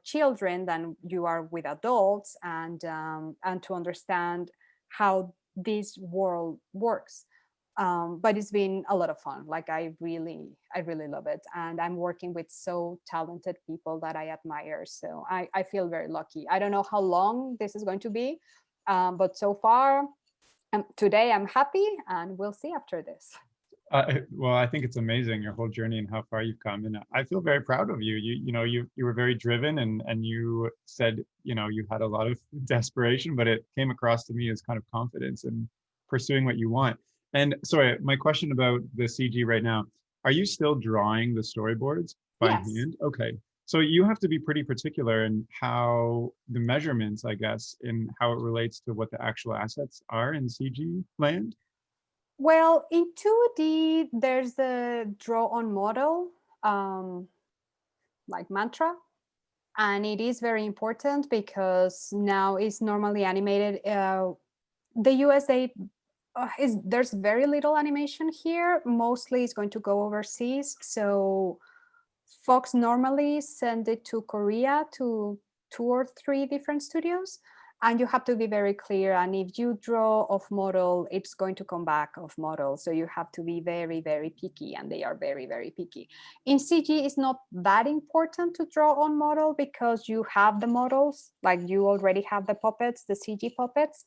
children than you are with adults, and to understand how this world works. But it's been a lot of fun. Like I really love it, and I'm working with so talented people that I admire. So I feel very lucky. I don't know how long this is going to be, but so far, today I'm happy, and we'll see after this. Well, I think it's amazing your whole journey and how far you've come, and I feel very proud of you. You were very driven, and you said you had a lot of desperation, but it came across to me as kind of confidence in pursuing what you want. And sorry, my question about the CG right now: are you still drawing the storyboards by Yes. hand? Okay, so you have to be pretty particular in how the measurements, I guess, in how it relates to what the actual assets are in CG land. Well, in 2D, there's the draw on model, um, like mantra. And it is very important because now it's normally animated. The USA there's very little animation here. Mostly it's going to go overseas. So Fox normally send it to Korea to 2 or 3 different studios, and you have to be very clear. And if you draw off model, it's going to come back off model. So you have to be very, very picky, and they are very, very picky. In CG, it's not that important to draw on model because you have the models, like you already have the puppets, the CG puppets,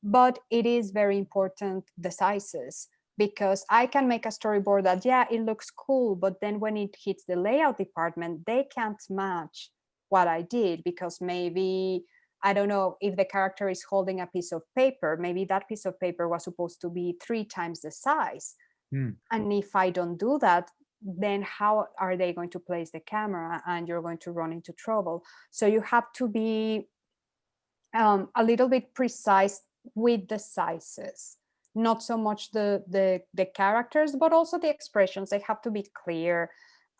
but it is very important the sizes, because I can make a storyboard that, yeah, it looks cool, but then when it hits the layout department, they can't match what I did, because maybe, I don't know, if the character is holding a piece of paper, maybe that piece of paper was supposed to be 3 times the size. Hmm. And if I don't do that, then how are they going to place the camera? And you're going to run into trouble. So you have to be a little bit precise with the sizes, not so much the characters, but also the expressions. They have to be clear.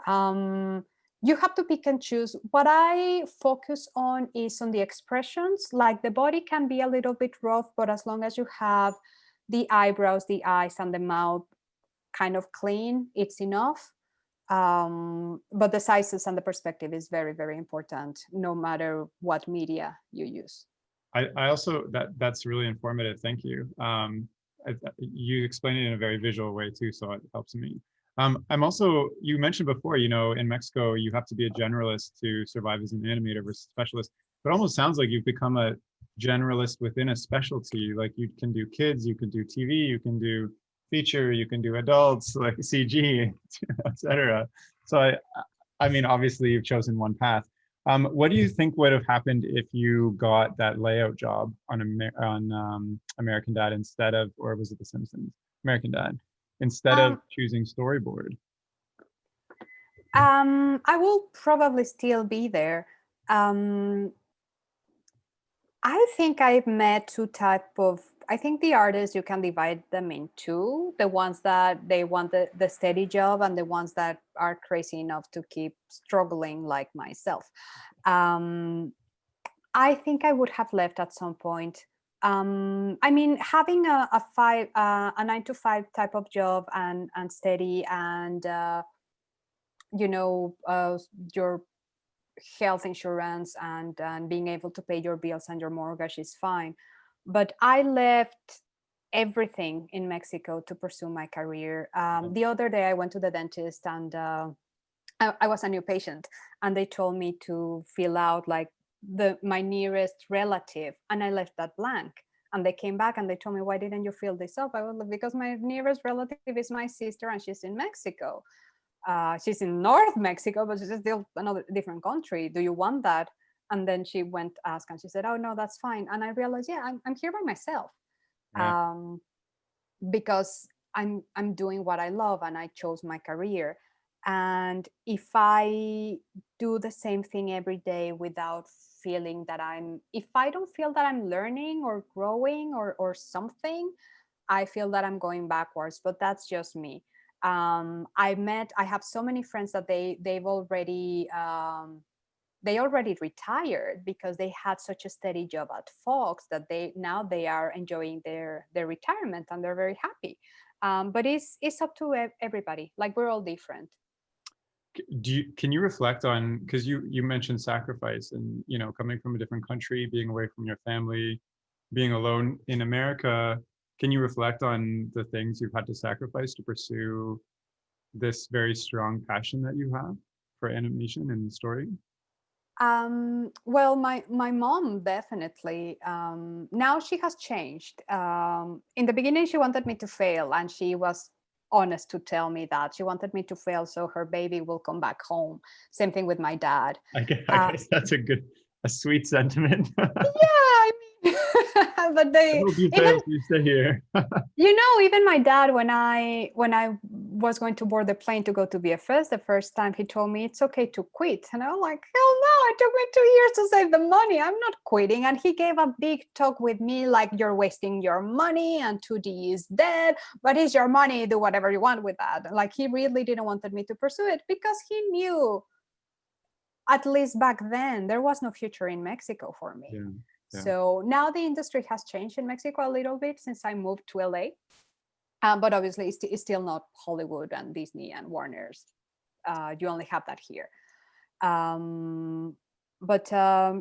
You have to pick and choose. What I focus on is on the expressions. Like the body can be a little bit rough, but as long as you have the eyebrows, the eyes, and the mouth kind of clean, it's enough. But the sizes and the perspective is very, very important, no matter what media you use. I also that's really informative. Thank you. You explain it in a very visual way too, so it helps me. I'm also, you mentioned before, in Mexico, you have to be a generalist to survive as an animator versus specialist. But it almost sounds like you've become a generalist within a specialty. Like you can do kids, you can do TV, you can do feature, you can do adults, like CG, etc. So I mean, obviously you've chosen one path. What do you think would have happened if you got that layout job on American Dad instead of, or was it The Simpsons? American Dad, instead of Um, choosing storyboard? I will probably still be there. Um, I think I've met two type of. I think the artists, you can divide them in two: the ones that they want the steady job, and the ones that are crazy enough to keep struggling, like myself. Um, I think I would have left at some point. I mean, having a 9 to 5 type of job, and steady, and you know, your health insurance, and being able to pay your bills and your mortgage is fine. But I left everything in Mexico to pursue my career. The other day I went to the dentist, and I was a new patient, and they told me to fill out like my nearest relative, and I left that blank. And they came back and they told me, why didn't you fill this up? I was like, because my nearest relative is my sister, and she's in Mexico. She's in North Mexico, but she's still another different country. Do you want that? And then she went to ask, and she said, oh no, that's fine. And I realized, yeah, I'm here by myself, Yeah. um, because I'm doing what I love, and I chose my career. And if I do the same thing every day without feeling that if I don't feel that I'm learning or growing or something, I feel that I'm going backwards. But that's just me. I have so many friends that they already retired because they had such a steady job at Fox that they are enjoying their retirement, and they're very happy. But it's up to everybody. Like, we're all different. Can you reflect on, because you mentioned sacrifice and, coming from a different country, being away from your family, being alone in America, can you reflect on the things you've had to sacrifice to pursue this very strong passion that you have for animation and story? Well, my mom definitely. Now she has changed. In the beginning, she wanted me to fail, and she was honest to tell me that she wanted me to fail so her baby will come back home. Same thing with my dad. I Uh, guess that's a sweet sentiment. yeah, I mean, but I they hope you even fail so you stay here. even my dad, when I was going to board the plane to go to BFS the first time, he told me it's okay to quit, and I'm like, hell no! It took me 2 years to save the money. I'm not quitting. And he gave a big talk with me, like, you're wasting your money, and 2D is dead, but it's your money. Do whatever you want with that. Like, he really didn't wanted me to pursue it because he knew, at least back then, there was no future in Mexico for me. Yeah, yeah. So now the industry has changed in Mexico a little bit since I moved to LA. But obviously, it's still not Hollywood and Disney and Warner's. You only have that here. But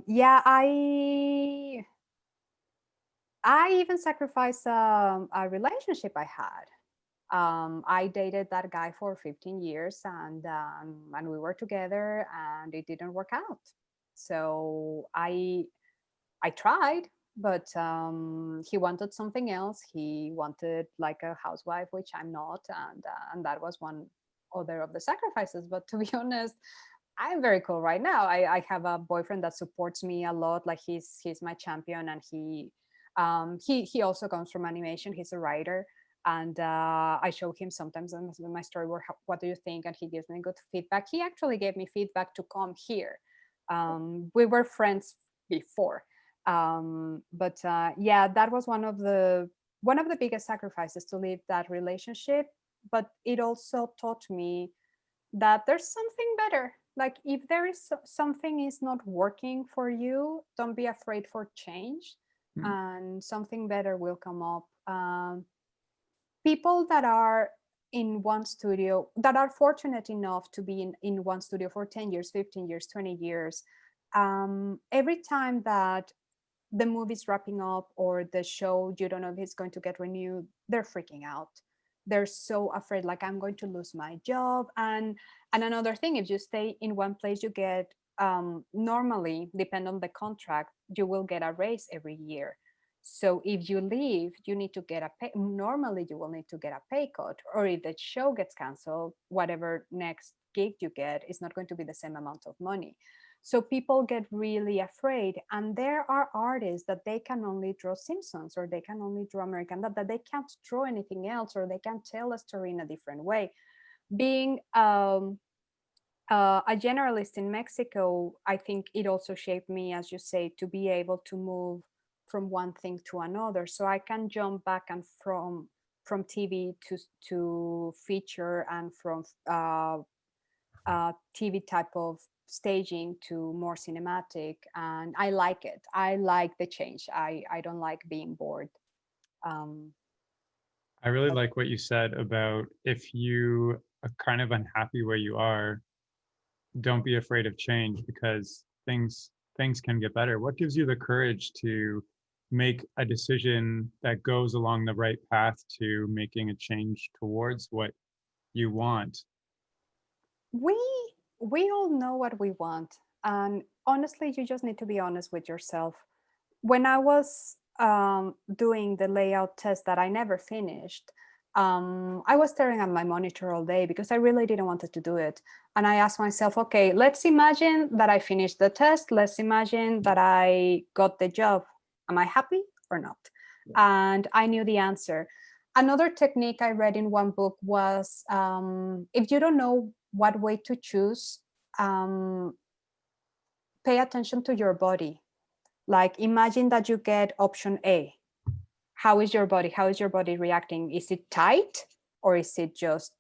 yeah, I even sacrificed a relationship I had. I dated that guy for 15 years, and we were together, and it didn't work out. So I tried, but he wanted something else. He wanted like a housewife, which I'm not, and that was one other of the sacrifices. But to be honest, I'm very cool right now. I have a boyfriend that supports me a lot. Like, he's my champion, and he also comes from animation. He's a writer, and I show him sometimes in my storyboard, what do you think, and he gives me good feedback. He actually gave me feedback to come here. We were friends before, but yeah, that was one of the biggest sacrifices, to leave that relationship. But it also taught me that there's something better. Like, if there is something is not working for you, don't be afraid for change, and something better will come up. People that are in one studio, that are fortunate enough to be in one studio for 10 years, 15 years, 20 years, every time that the movie's wrapping up or the show, you don't know if it's going to get renewed, they're freaking out. They're so afraid, like, I'm going to lose my job. And another thing, if you stay in one place, you get, normally, depend on the contract, you will get a raise every year. So if you leave, you need to get a pay. Normally, you will need to get a pay cut, or if the show gets canceled, whatever next gig you get is not going to be the same amount of money. So people get really afraid, and there are artists that they can only draw Simpsons, or they can only draw American Dad, that they can't draw anything else, or they can't tell a story in a different way. Being a generalist in Mexico, I think it also shaped me, as you say, to be able to move from one thing to another. So I can jump back and from TV to feature, and from TV type of staging to more cinematic, and I like it. I like the change. I don't like being bored. I really like what you said about, if you are kind of unhappy where you are, don't be afraid of change, because things can get better. What gives you the courage to make a decision that goes along the right path to making a change towards what you want? We all know what we want, and honestly, you just need to be honest with yourself. When I was doing the layout test that I never finished, I was staring at my monitor all day because I really didn't want to do it. And I asked myself, okay, let's imagine that I finished the test. Let's imagine that I got the job. Am I happy or not? Yeah. And I knew the answer. Another technique I read in one book was, if you don't know what way to choose, pay attention to your body. Like, imagine that you get option A. How is your body? How is your body reacting? Is it tight, or is it just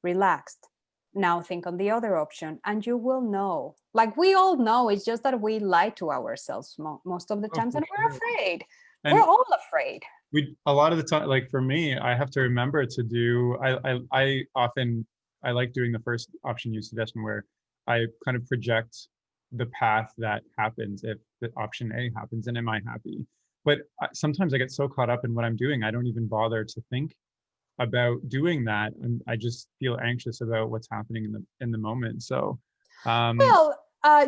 relaxed? Now think on the other option, and you will know. Like, we all know, it's just that we lie to ourselves most of the times, and we're afraid. We're all afraid. we a lot of the time, like for me, I have to remember to do. I often I like doing the first option you suggestion where I kind of project the path that happens if the option A happens, and am I happy? But sometimes I get so caught up in what I'm doing, I don't even bother to think about doing that, and I just feel anxious about what's happening in the moment. So, um, Well,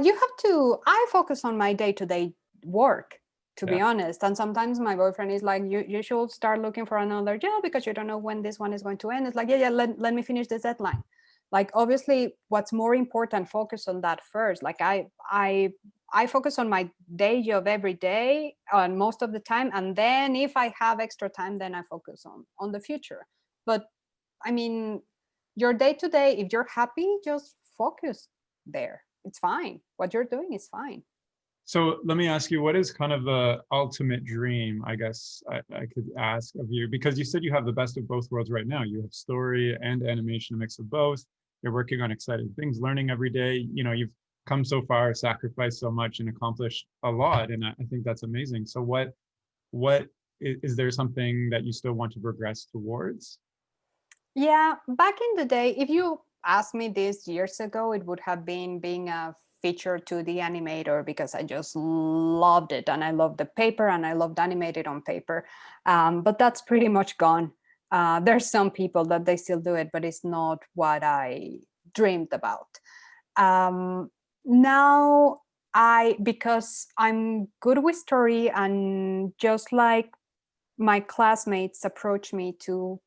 you have to. I focus on my day-to-day work, to yeah, be honest. And sometimes my boyfriend is like, you should start looking for another job because you don't know when this one is going to end. It's like, yeah, let me finish this deadline. Like, obviously, what's more important, focus on that first. Like, I focus on my day job every day, and most of the time, and then if I have extra time, then I focus on the future. But I mean, your day to day, if you're happy, just focus there. It's fine. What you're doing is fine. so let me ask you, what is kind of the ultimate dream, I guess I could ask of you, because you said you have the best of both worlds right now. You have story and animation, a mix of both. You're working on exciting things, learning every day. You know, you've come so far, sacrificed so much, and accomplished a lot. And I think that's amazing. So what is there something that you still want to progress towards? Yeah, back in the day, if you asked me this years ago, it would have been being a feature 2D animator because I just loved it and I loved the paper and I loved animated on paper. But that's pretty much gone. There's some people that they still do it, but it's not what I dreamed about. Um, Now because I'm good with story, and just like my classmates approach me to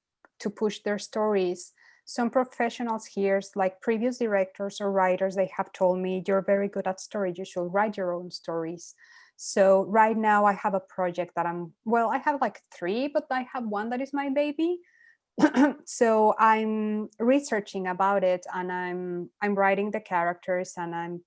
push their stories, some professionals here, like previous directors or writers, they have told me, you're very good at story, you should write your own stories. So right now I have a project that I have like three, but I have one that is my baby. So I'm researching about it, and I'm writing the characters, and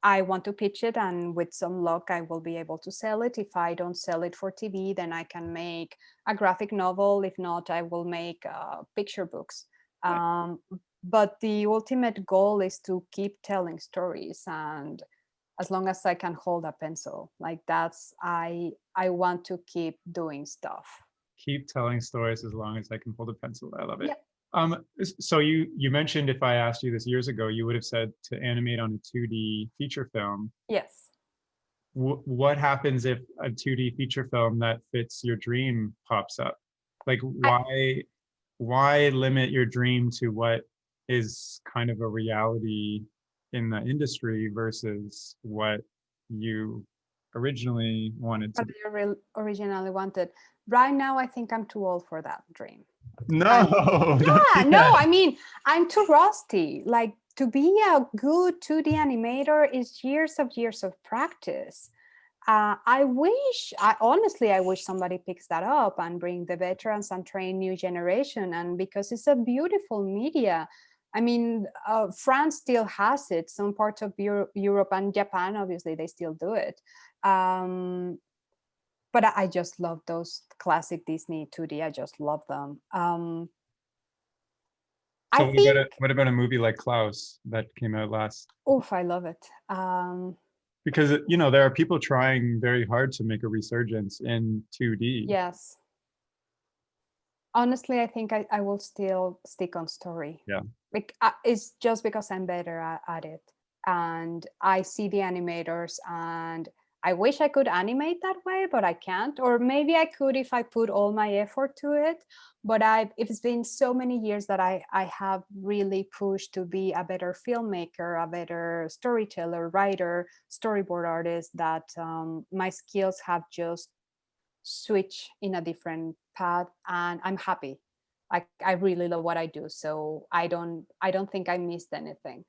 I want to pitch it, and with some luck, I will be able to sell it. If I don't sell it for TV, then I can make a graphic novel. If not, I will make picture books. Um, but the ultimate goal is to keep telling stories, and as long as I can hold a pencil, like I want to keep doing stuff. Keep telling stories as long as I can hold a pencil. I love it. Yeah. So you mentioned, if I asked you this years ago, you would have said to animate on a 2D feature film. Yes. What happens if a 2D feature film that fits your dream pops up? Like, I, why limit your dream to what is kind of a reality in the industry versus what you originally wanted to what do? I originally wanted. Right now, I think I'm too old for that dream. No, I'm don't Yeah, do no, that. I mean, I'm too rusty. Like, to be a good 2D animator is years of practice. I wish somebody picks that up and bring the veterans and train new generation. And because it's a beautiful media, I mean, France still has it. Some parts of Europe and Japan, obviously, they still do it. Um, but I just love those classic Disney 2D. I just love them. I So think, what about a movie like Klaus that came out last? oof, I love it. Because you know, there are people trying very hard to make a resurgence in 2D. Yes. Honestly, I think I will still stick on story. Yeah. Like, it's just because I'm better at it. And I see the animators, and I wish I could animate that way, but I can't. Or maybe I could if I put all my effort to it. But it's been so many years that I have really pushed to be a better filmmaker, a better storyteller, writer, storyboard artist, that my skills have just switch in a different path, and I'm happy. Like, I really love what I do, so I don't think I missed anything.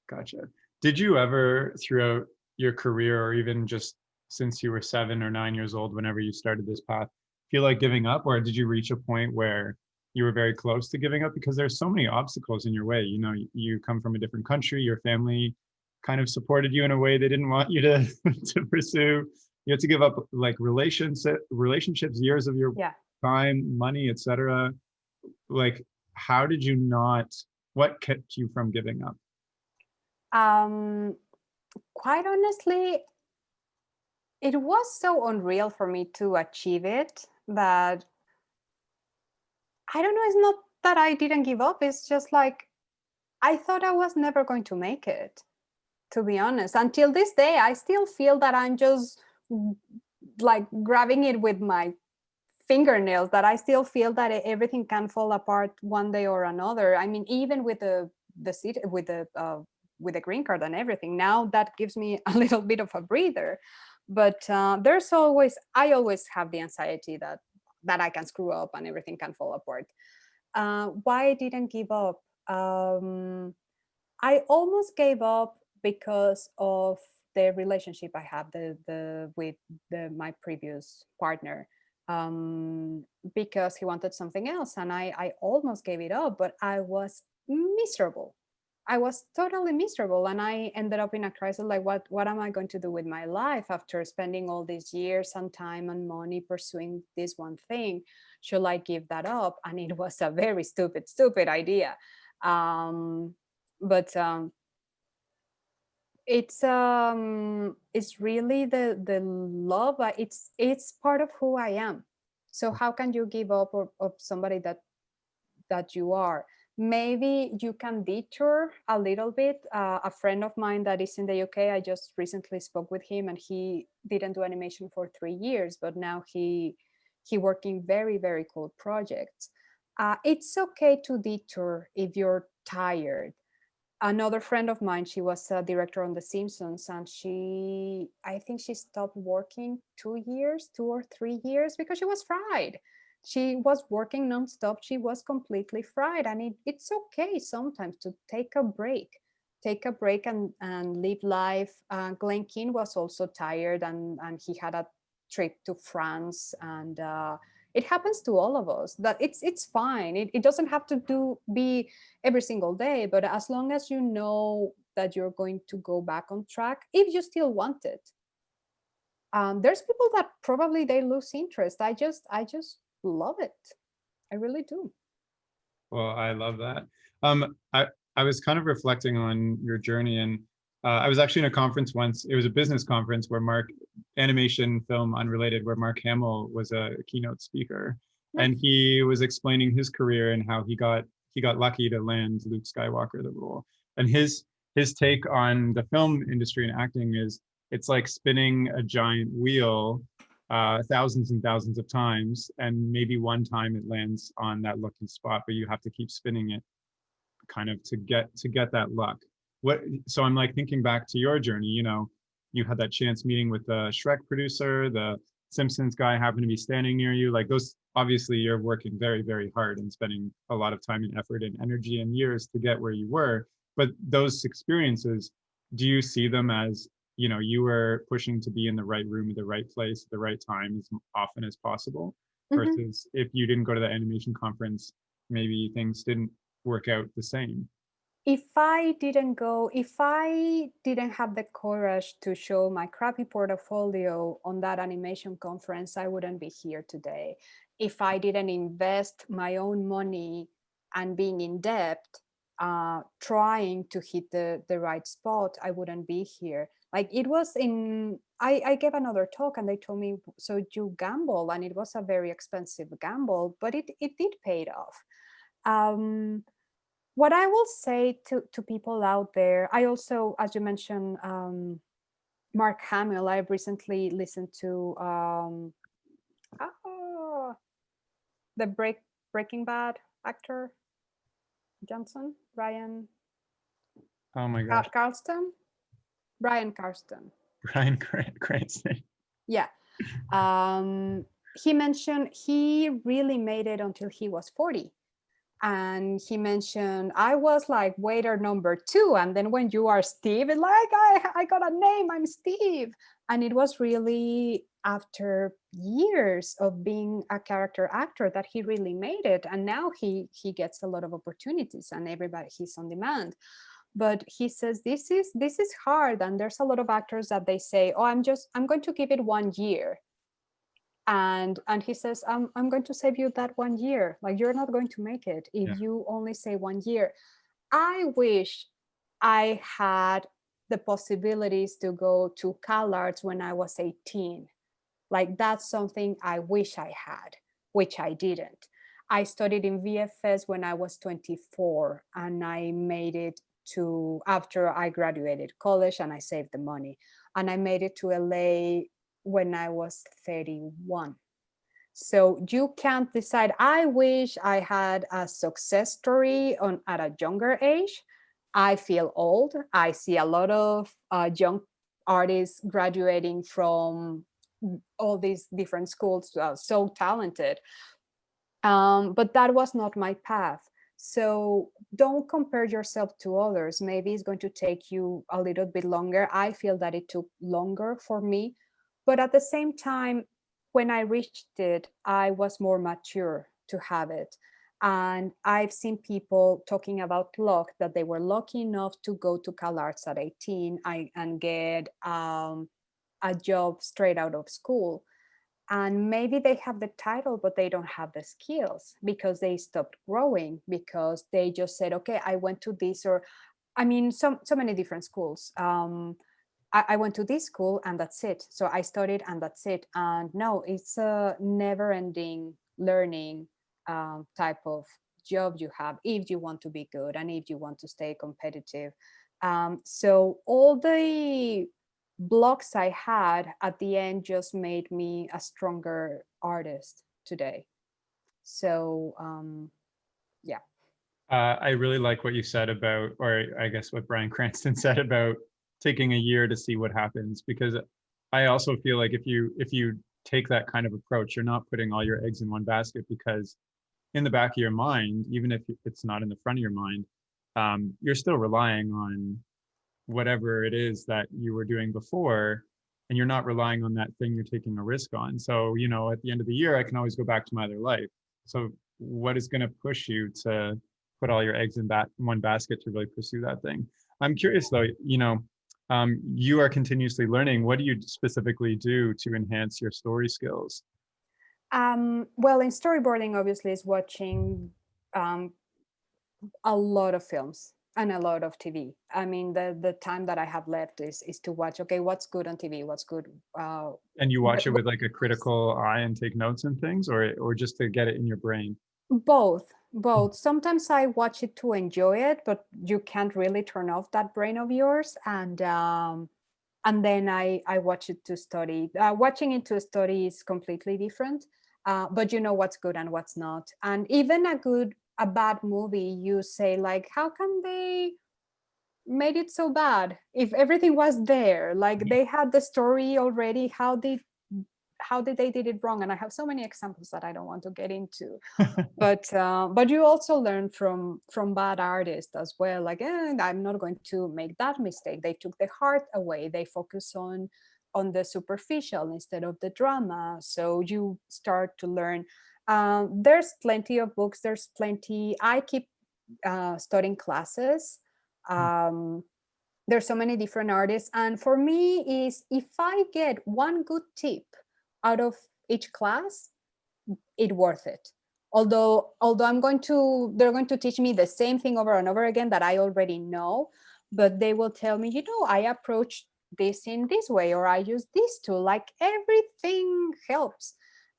Gotcha. Did you ever, throughout your career, or even just since you were 7 or 9 years old, whenever you started this path, feel like giving up, or did you reach a point where you were very close to giving up? Because there's so many obstacles in your way. You know, you come from a different country, your family kind of supported you in a way they didn't want you to to pursue. You had to give up like relationships, years of your Yeah. time, money, etc. Like, how did you not? What kept you from giving up? um Quite honestly, It was so unreal for me to achieve it that I don't know, it's not that I didn't give up. It's just like I thought I was never going to make it, to be honest. Until this day, I still feel that I'm just like grabbing it with my fingernails, that I still feel that everything can fall apart one day or another. I mean, even with the seat with the green card and everything, now that gives me a little bit of a breather. But there's always, I always have the anxiety that I can screw up and everything can fall apart. Why I didn't give up? I almost gave up because of the relationship I had with my previous partner, um, because he wanted something else, and I almost gave it up, but I was miserable. I was totally miserable, and I ended up in a crisis. Like, what am I going to do with my life after spending all these years and time and money pursuing this one thing? Should I give that up? And it was a very stupid idea. Um, but it's really the love. It's part of who I am. So how can you give up of somebody that you are? Maybe you can detour a little bit. A friend of mine that is in the UK, I just recently spoke with him, and he didn't do animation for 3 years, but now he working very cool projects. It's okay to detour if you're tired. Another friend of mine, she was a director on the Simpsons, and I think she stopped working 2 years, 2 or 3 years, because she was fried. She was working nonstop. She was completely fried, and it's okay sometimes to take a break and live life. Glenn Keane was also tired, and he had a trip to France, and it happens to all of us. That it's fine. It doesn't have to be every single day, but as long as you know that you're going to go back on track, if you still want it. There's people that probably they lose interest. I just love it. I really do. Well, I love that. I was kind of reflecting on your journey, and I was actually in a conference once. It was a business conference where animation film unrelated, where Mark Hamill was a keynote speaker, and he was explaining his career and how he got lucky to land Luke Skywalker the role. And his take on the film industry and acting is it's like spinning a giant wheel thousands and thousands of times, and maybe one time it lands on that lucky spot, but you have to keep spinning it kind of to get that luck. So I'm like thinking back to your journey. You had that chance meeting with the Shrek producer, the Simpsons guy happened to be standing near you. Like those, obviously you're working very hard and spending a lot of time and effort and energy and years to get where you were. But those experiences, do you see them as you were pushing to be in the right room at the right place at the right time as often as possible, Mhm. versus if you didn't go to the animation conference, maybe things didn't work out the same? If I didn't have the courage to show my crappy portfolio on that animation conference, I wouldn't be here today. If I didn't invest my own money and being in debt, trying to hit the right spot, I wouldn't be here. Like it was I gave another talk, and they told me, so you gamble, and it was a very expensive gamble, but it did pay off. Um, what I will say to people out there, I also, as you mentioned, Mark Hamill, I've recently listened to ah, the Breaking Bad actor Johnson, Ryan Oh my gosh. Carlston, Brian Carston. Brian Cranston. Yeah. He mentioned he really made it until he was 40. And he mentioned, I was like waiter number 2. And then when you are Steve, it's like, I got a name, I'm Steve. And it was really after years of being a character actor that he really made it. And now he gets a lot of opportunities, and everybody, he's on demand. But he says this is hard, and there's a lot of actors that they say, oh, I'm going to give it 1 year, and he says, I'm going to save you that 1 year. Like, you're not going to make it if Yeah. you only say 1 year. I wish I had the possibilities to go to CalArts when I was 18. Like that's something I wish I had, which I didn't. I studied in VFS when I was 24, and I made it to after I graduated college and I saved the money. And I made it to LA when I was 31. So you can't decide. I wish I had a success story at a younger age. I feel old. I see a lot of young artists graduating from all these different schools, so talented. But that was not my path. So don't compare yourself to others. Maybe it's going to take you a little bit longer. I feel that it took longer for me. But at the same time, when I reached it, I was more mature to have it. And I've seen people talking about luck, that they were lucky enough to go to CalArts at 18 and get a job straight out of school, and maybe they have the title but they don't have the skills because they stopped growing, because they just said, okay, I went to this, or I mean, so many different schools. I went to this school and that's it, so I studied and that's it. And no, it's a never ending learning type of job you have if you want to be good and if you want to stay competitive. So all the blocks I had at the end just made me a stronger artist today. So yeah. I really like what you said about, or I guess what Bryan Cranston said about taking a year to see what happens, because I also feel like if you take that kind of approach, you're not putting all your eggs in one basket, because in the back of your mind, even if it's not in the front of your mind, you're still relying on whatever it is that you were doing before, and you're not relying on that thing you're taking a risk on. So, at the end of the year, I can always go back to my other life. So what is going to push you to put all your eggs in one basket to really pursue that thing? I'm curious though, you are continuously learning. What do you specifically do to enhance your story skills? Well, in storyboarding, obviously, is watching um, a lot of films and a lot of TV. I mean, the time that I have left is to watch, okay, what's good on TV, what's good. And you watch it with like a critical eye and take notes and things, or just to get it in your brain? Both. Sometimes I watch it to enjoy it, but you can't really turn off that brain of yours. And then I watch it to study. Watching it to study is completely different, but you know what's good and what's not. And even a bad movie, you say like, how come they made it so bad if everything was there? Like they had the story already. How did they did it wrong? And I have so many examples that I don't want to get into. But you also learn from bad artists as well. Like, I'm not going to make that mistake. They took the heart away. They focus on the superficial instead of the drama. So you start to learn. There's plenty of books. There's plenty. I keep studying classes. Um, there's so many different artists, and for me, is if I get one good tip out of each class, it worth it. Although they're going to teach me the same thing over and over again that I already know, but they will tell me, I approach this in this way, or I use this tool. Like everything helps.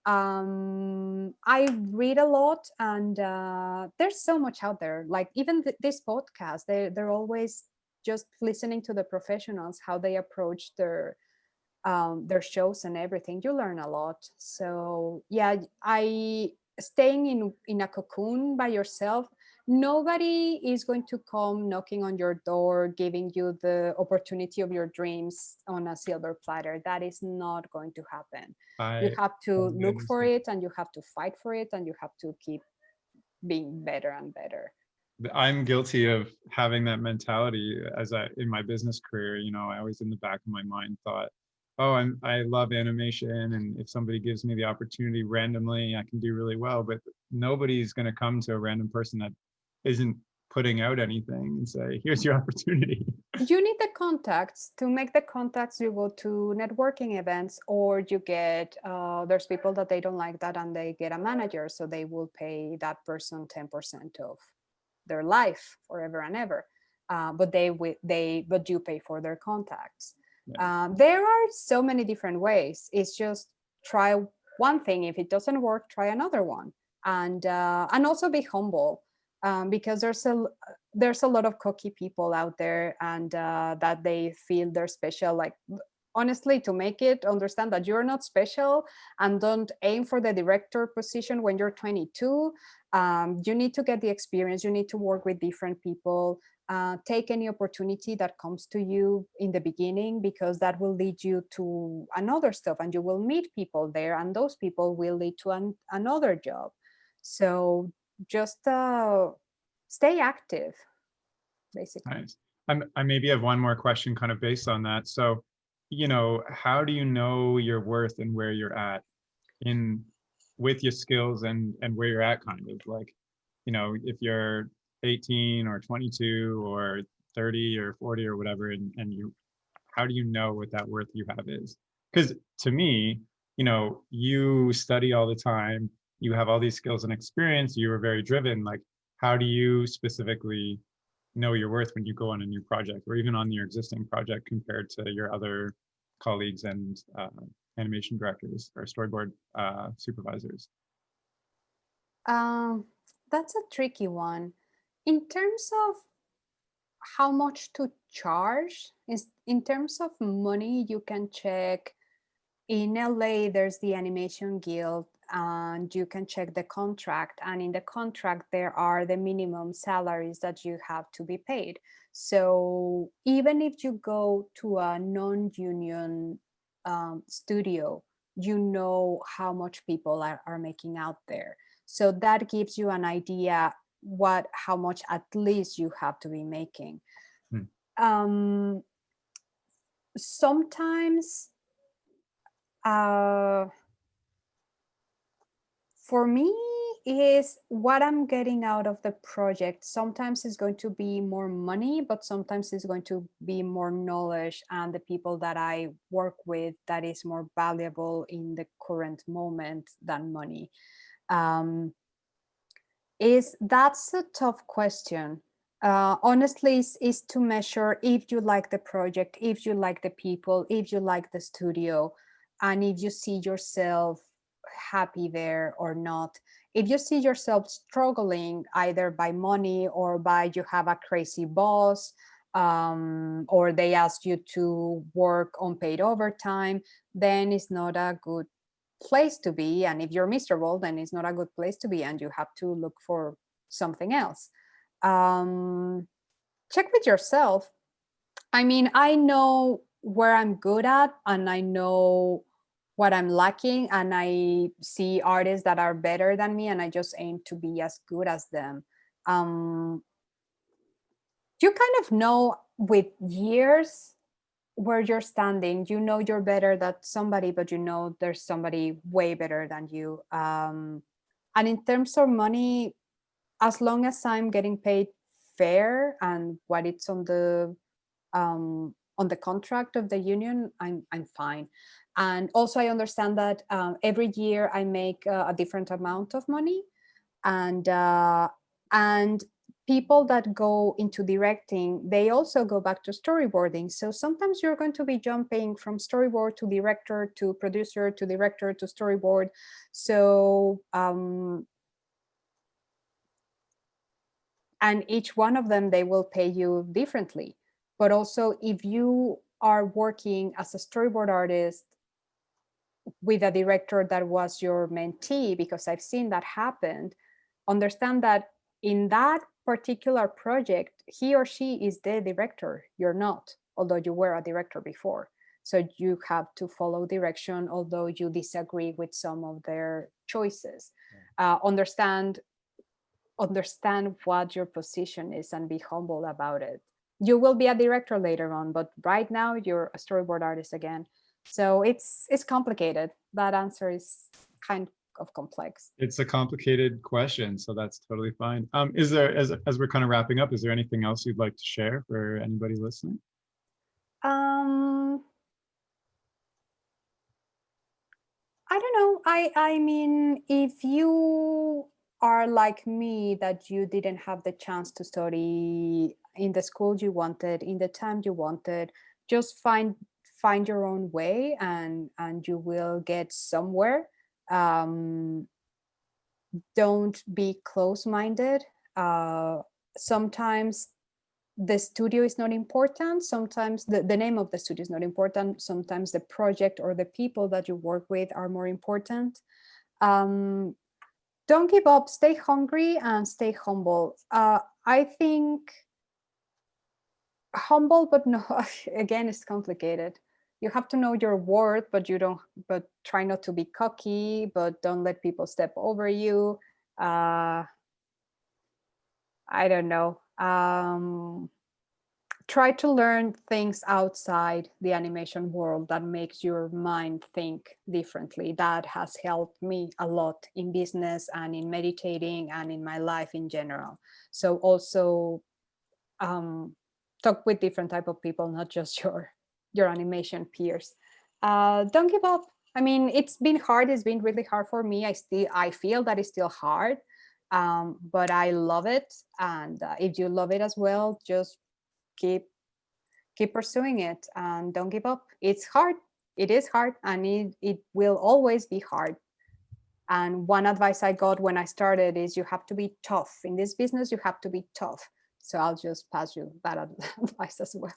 I read a lot, and there's so much out there. Like even this podcast, they're always just listening to the professionals, how they approach their shows and everything. You learn a lot. So yeah, I staying in a cocoon by yourself, nobody is going to come knocking on your door giving you the opportunity of your dreams on a silver platter. That is not going to happen. You I have to totally look for understand. it, and you have to fight for it, and you have to keep being better and better. I'm guilty of having that mentality in my business career. I always in the back of my mind thought, oh, I love animation, and if somebody gives me the opportunity randomly, I can do really well. But nobody's going to come to a random person that isn't putting out anything and say, here's your opportunity. You need the contacts. To make the contacts, you go to networking events, or you get there's people that they don't like that and they get a manager, so they will pay that person 10% of their life forever and ever. but you pay for their contacts. Yeah. There are so many different ways. It's just try one thing. If it doesn't work, try another one, and also be humble, because there's a lot of cocky people out there, and that they feel they're special. Like, honestly, to make it understand that you're not special, and don't aim for the director position when you're 22. You need to get the experience. You need to work with different people. Take any opportunity that comes to you in the beginning, because that will lead you to another stuff, and you will meet people there, and those people will lead to another job. So just stay active, basically. Nice. I maybe have one more question kind of based on that. So, how do you know your worth and where you're at in with your skills and where you're at, kind of like, if you're 18 or 22 or 30 or 40 or whatever, and how do you know what that worth you have is? Because to me, you study all the time, you have all these skills and experience, you are very driven. Like, how do you specifically know your worth when you go on a new project, or even on your existing project, compared to your other colleagues and animation directors or storyboard supervisors? Um, that's a tricky one. In terms of how much to charge, is in terms of money, you can check. In LA, there's the Animation Guild, and you can check the contract. And in the contract, there are the minimum salaries that you have to be paid. So even if you go to a non-union studio, you know how much people are making out there. So that gives you an idea how much at least you have to be making. Hmm. Sometimes for me, is what I'm getting out of the project. Sometimes it's going to be more money, but sometimes it's going to be more knowledge, and the people that I work with, that is more valuable in the current moment than money. That's a tough question. Honestly, is to measure if you like the project, if you like the people, if you like the studio, and if you see yourself happy there or not. If you see yourself struggling either by money, or by you have a crazy boss, or they ask you to work unpaid overtime, then it's not a good place to be. And if you're miserable, then it's not a good place to be, and you have to look for something else. Check with yourself. I mean, I know where I'm good at, and I know what I'm lacking, and I see artists that are better than me, and I just aim to be as good as them. um, you kind of know with years where you're standing. You know you're better than somebody, but you know there's somebody way better than you. And in terms of money, as long as I'm getting paid fair and what it's on the contract of the union, I'm fine. And also I understand that every year I make a different amount of money, and people that go into directing, they also go back to storyboarding. So sometimes you're going to be jumping from storyboard to director to producer to director to storyboard. So and each one of them, they will pay you differently. But also, if you are working as a storyboard artist with a director that was your mentee, because I've seen that happen, understand that in that particular project, he or she is the director. You're not, although you were a director before. So you have to follow direction, although you disagree with some of their choices. Understand what your position is, and be humble about it. You will be a director later on, but right now you're a storyboard artist again. So it's complicated. That answer is kind of complex. It's a complicated question, so that's totally fine. Is there, as we're kind of wrapping up, is there anything else you'd like to share for anybody listening? um I don't know. I mean, if you are like me, that you didn't have the chance to study in the school you wanted, in the time you wanted. Just find your own way, and you will get somewhere. Don't be close-minded. Sometimes the studio is not important. Sometimes the name of the studio is not important. Sometimes the project or the people that you work with are more important. Don't give up, stay hungry, and stay humble. I think humble, but no, again, it's complicated. You have to know your worth, but try not to be cocky, but don't let people step over you. I don't know. Try to learn things outside the animation world that makes your mind think differently. That has helped me a lot in business and in meditating and in my life in general. So also talk with different type of people, not just your animation peers. Don't give up. I mean, it's been hard. It's been really hard for me. I feel that it's still hard, but I love it. And if you love it as well, just keep pursuing it and don't give up. It's hard. It is hard, and it will always be hard. And one advice I got when I started is you have to be tough. In this business, you have to be tough. So I'll just pass you that advice as well.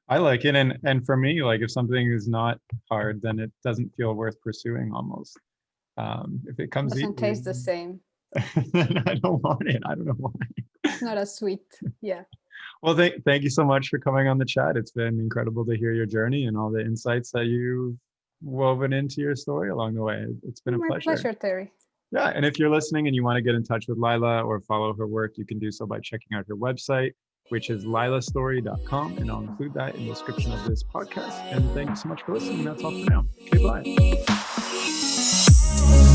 I like it. And for me, like if something is not hard, then it doesn't feel worth pursuing almost. If it comes Doesn't easy, taste the same. then I don't want it. I don't know why. It's not as sweet. Yeah. Well, thank you so much for coming on the chat. It's been incredible to hear your journey and all the insights that you've woven into your story along the way. It's been a My pleasure, Terry. Yeah, and if you're listening and you want to get in touch with Lila or follow her work, you can do so by checking out her website, which is lilastory.com, and I'll include that in the description of this podcast. And thank you so much for listening. That's all for now. Okay, bye.